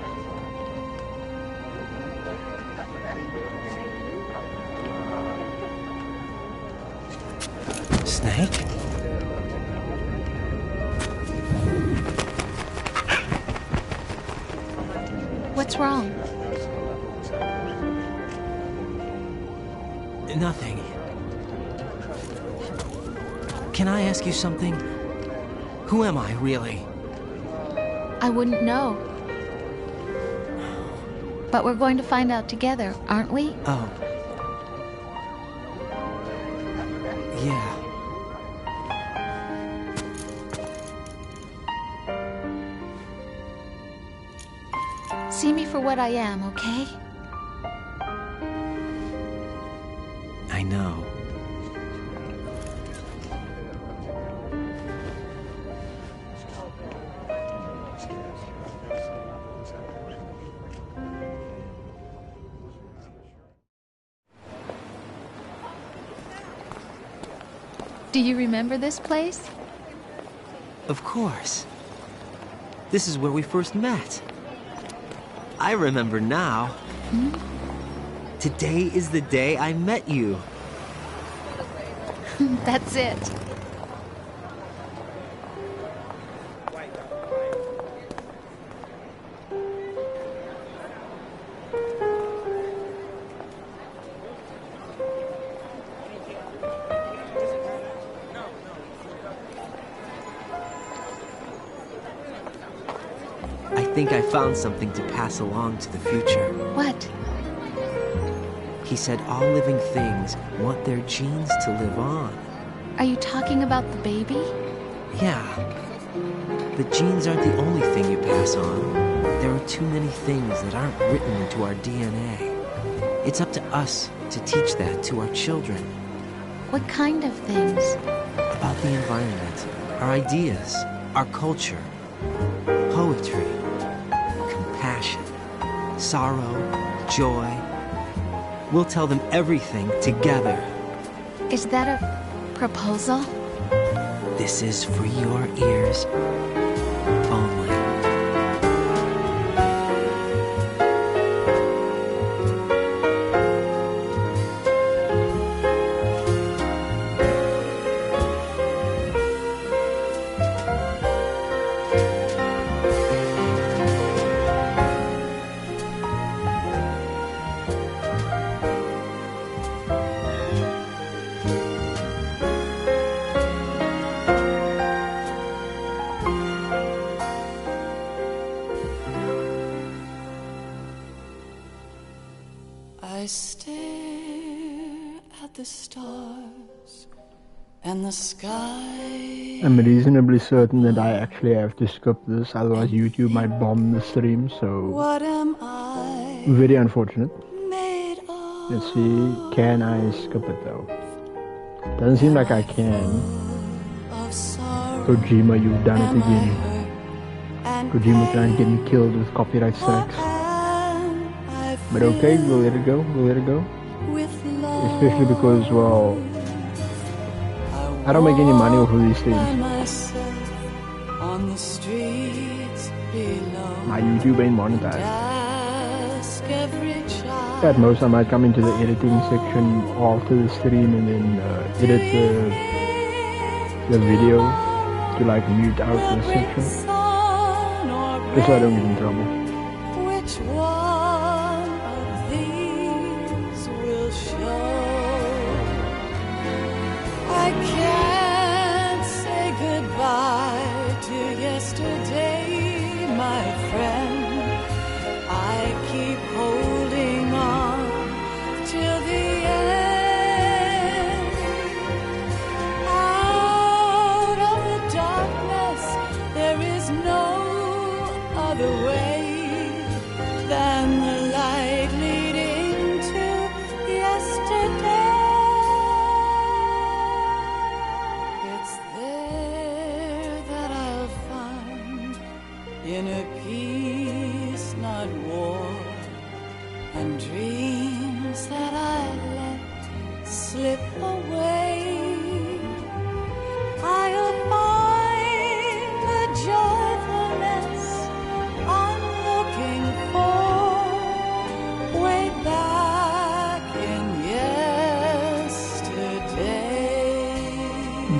Speaker 5: Snake?
Speaker 6: What's wrong?
Speaker 5: Nothing. Can I ask you something? Who am I, really?
Speaker 6: I wouldn't know. But we're going to find out together, aren't we?
Speaker 5: Oh. Yeah.
Speaker 6: See me for what I am, okay?
Speaker 5: I know.
Speaker 6: Do you remember this place?
Speaker 5: Of course. This is where we first met. I remember now.
Speaker 6: Hmm?
Speaker 5: Today is the day I met you.
Speaker 6: That's it.
Speaker 5: I think I found something to pass along to the future.
Speaker 6: What?
Speaker 5: He said all living things want their genes to live on.
Speaker 6: Are you talking about the baby?
Speaker 5: Yeah. The genes aren't the only thing you pass on. There are too many things that aren't written into our DNA. It's up to us to teach that to our children.
Speaker 6: What kind of things?
Speaker 5: About the environment, our ideas, our culture, poetry, compassion, sorrow, joy. We'll tell them everything together.
Speaker 6: Is that a proposal?
Speaker 5: This is for your ears only.
Speaker 16: I stare at the stars and the sky.
Speaker 1: I'm reasonably certain that I actually have to skip this, otherwise YouTube might bomb the stream, so
Speaker 16: What am I?
Speaker 1: very unfortunate.
Speaker 16: Made of?
Speaker 1: Let's see, can I skip it though? Doesn't seem like I can. Kojima, you've done it again. Kojima trying to get me killed with copyright strikes. But okay, we'll let it go, we'll let it go. Especially because, well, I don't make any money off of these things.
Speaker 16: On the streets below.
Speaker 1: My YouTube ain't monetized. At most I might come into the editing section after the stream and then edit the video to like mute out the section. Just so I don't get in trouble.
Speaker 16: Which one of these will show? I can't say goodbye to yesterday, my friend. I keep holding on till the end. Out of the darkness, there is no other way than the light leading to yesterday. It's there that I'll find inner peace, not war, and dreams that I let slip away. I'll find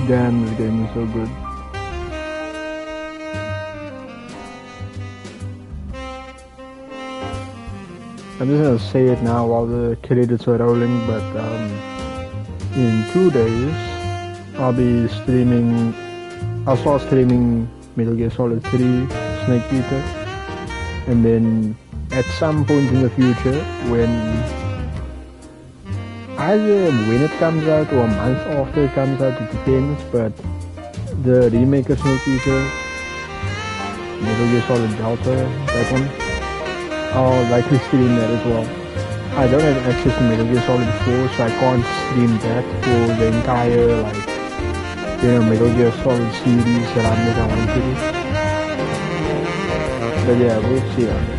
Speaker 1: Damn, this game is so good. I'm just gonna say it now while the credits are rolling, but in 2 days I'll start streaming Metal Gear Solid 3 Snake Eater, and then at some point in the future, either when it comes out or a month after it comes out, it depends, but the remake of Snake Eater, Metal Gear Solid Delta, that one, I'll likely stream that as well. I don't have access to Metal Gear Solid 4, so I can't stream that for the entire, Metal Gear Solid series that I want to do. But yeah, we'll see how that goes.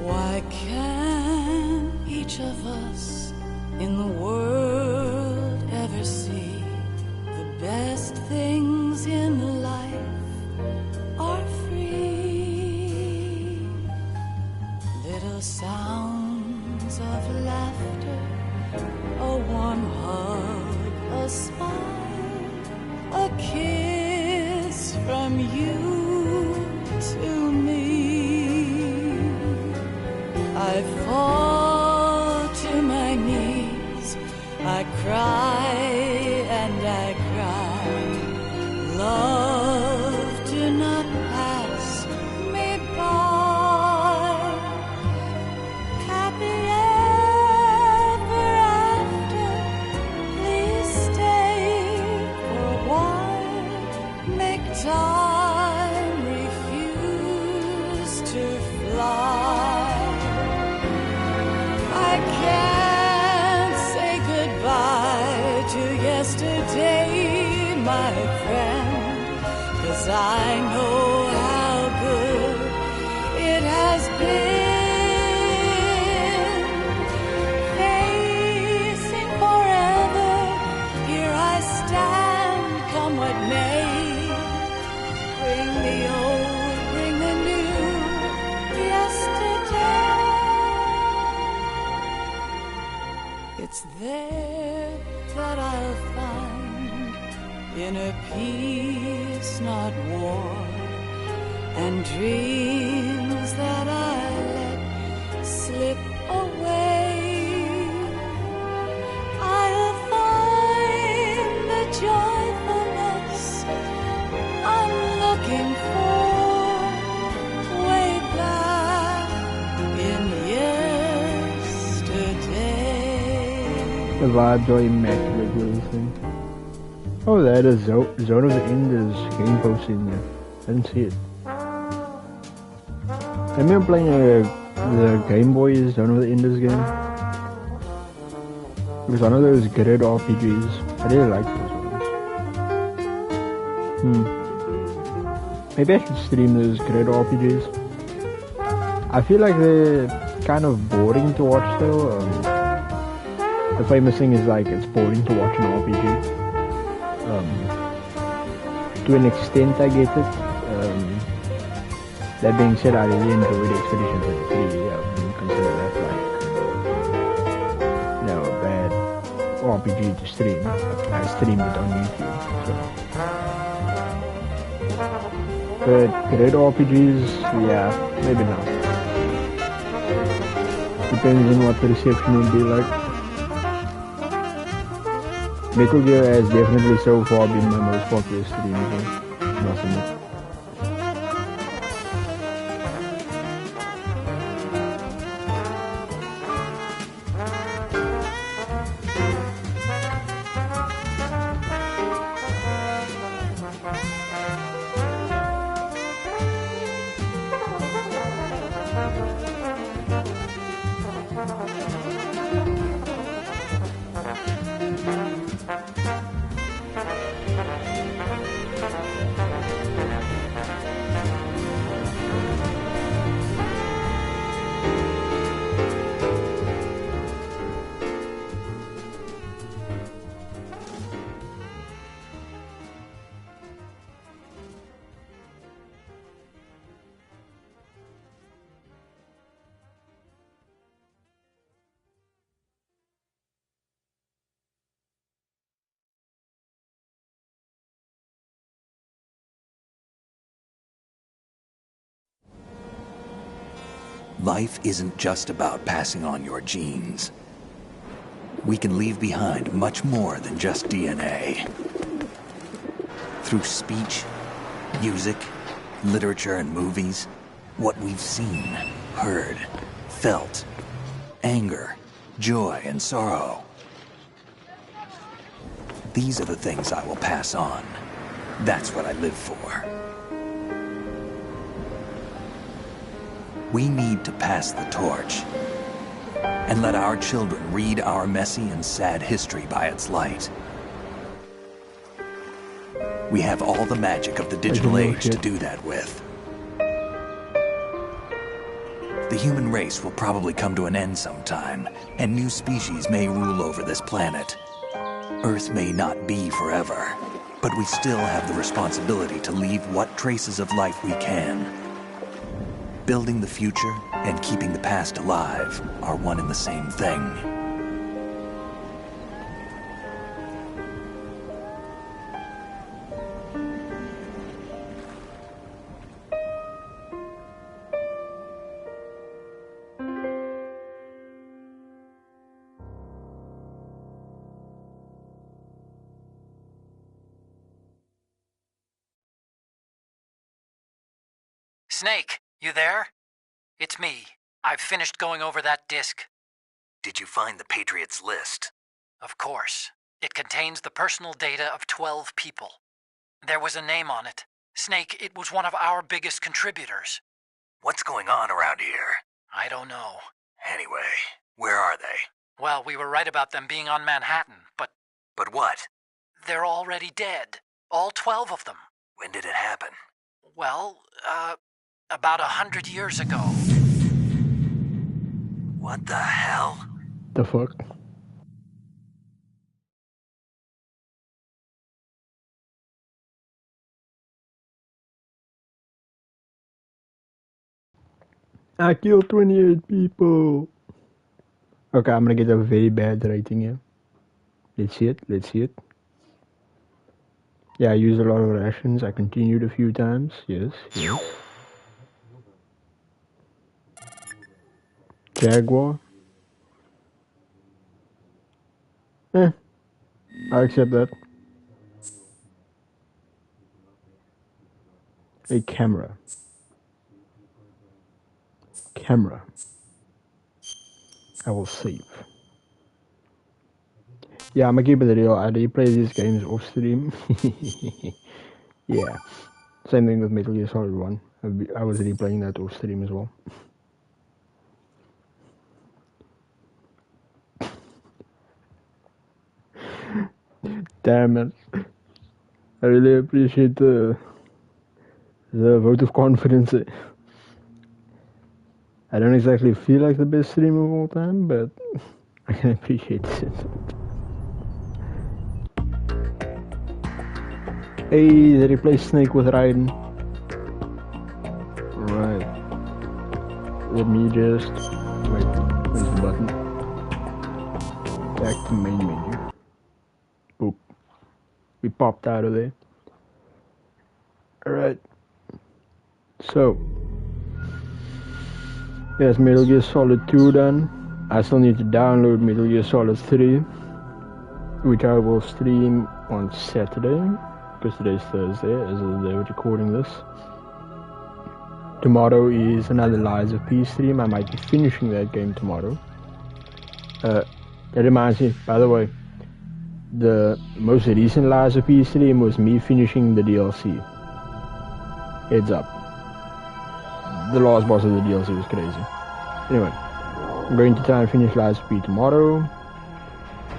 Speaker 16: Why can't each of us in the world ever see the best things in life are free? Little sounds of laughter, a warm hug, a smile, a kiss from you to me. I fall to my knees, I cry and I cry. Love, do not pass me by. Happy ever after, please stay for a while. Make time refuse to fly. I can't say goodbye to yesterday, my friend, 'cause I know how good it has been. Facing forever, here I stand, come what may. Bring the old, bring the new, yesterday. It's there that I'll find inner peace, not war, and dreams that I let slip away. I'll find the joyfulness I'm looking for way back in yesterday.
Speaker 1: The vibes are immaculate with this thing. Oh, that is Zone of the Enders game posting there. I didn't see it. I remember playing the Game Boy's Zone of the Enders game. It was one of those grid RPGs. I really liked those ones. Maybe I should stream those grid RPGs. I feel like they're kind of boring to watch though. The famous thing is it's boring to watch an RPG. To an extent I get it. That being said, I really enjoyed Expedition 33. I wouldn't consider that a bad RPG to stream. I streamed it on YouTube. So. But grid RPGs, yeah, maybe not. Depends on what the reception would be like. Metal Gear has definitely so far been my most popular stream, so nothing.
Speaker 10: Life isn't just about passing on your genes. We can leave behind much more than just DNA. Through speech, music, literature, and movies, what we've seen, heard, felt, anger, joy, and sorrow. These are the things I will pass on. That's what I live for. We need to pass the torch and let our children read our messy and sad history by its light. We have all the magic of the digital age to do that with. The human race will probably come to an end sometime, and new species may rule over this planet. Earth may not be forever, but we still have the responsibility to leave what traces of life we can. Building the future and keeping the past alive are one and the same thing.
Speaker 11: Snake, you there? It's me. I've finished going over that disk.
Speaker 10: Did you find the Patriots list?
Speaker 11: Of course. It contains the personal data of 12 people. There was a name on it. Snake, it was one of our biggest contributors.
Speaker 10: What's going on around here?
Speaker 11: I don't know.
Speaker 10: Anyway, where are they?
Speaker 11: Well, we were right about them being on Manhattan, but...
Speaker 10: But what?
Speaker 11: They're already dead. All 12 of them.
Speaker 10: When did it happen?
Speaker 11: Well, about 100 years ago.
Speaker 10: What the hell?
Speaker 1: The fuck? I killed 28 people. Okay, I'm gonna get a very bad rating here. Let's see it, let's see it. Yeah, I used a lot of rations. I continued a few times. Yes, yes. Jaguar. I accept that. A camera. Camera. I will save. Yeah, I'm gonna keep it real. I replay these games off stream. Yeah. Same thing with Metal Gear Solid 1. I was replaying that off stream as well. Damn it. I really appreciate the vote of confidence. I don't exactly feel like the best streamer of all time, but I can appreciate it. Hey, they replaced Snake with Raiden. Right. Let me just... Wait, where's the button? Back to main menu. Boop. We popped out of there. Alright. So. Yes, Metal Gear Solid 2 done. I still need to download Metal Gear Solid 3. Which I will stream on Saturday. Because today's Thursday, as of the day of recording this. Tomorrow is another Lies of P stream. I might be finishing that game tomorrow. That reminds me, by the way, the most recent Lies of P stream was me finishing the DLC. Heads up. The last boss of the DLC was crazy. Anyway, I'm going to try and finish Lies of P tomorrow.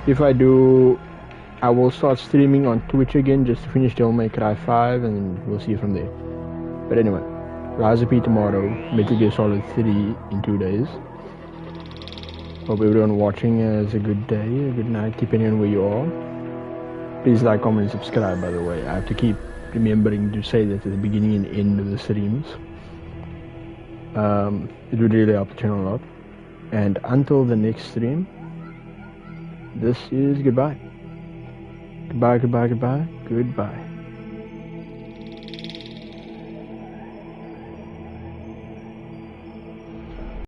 Speaker 1: If I do, I will start streaming on Twitch again just to finish Devil May Cry 5 and we'll see from there. But anyway, Lies of P tomorrow, Metal Gear Solid 3 in 2 days. Hope everyone watching has a good day, a good night, depending on where you are. Please like, comment, and subscribe, by the way. I have to keep remembering to say that at the beginning and end of the streams. It would really help the channel a lot. And until the next stream, this is goodbye. Goodbye, goodbye, goodbye, goodbye.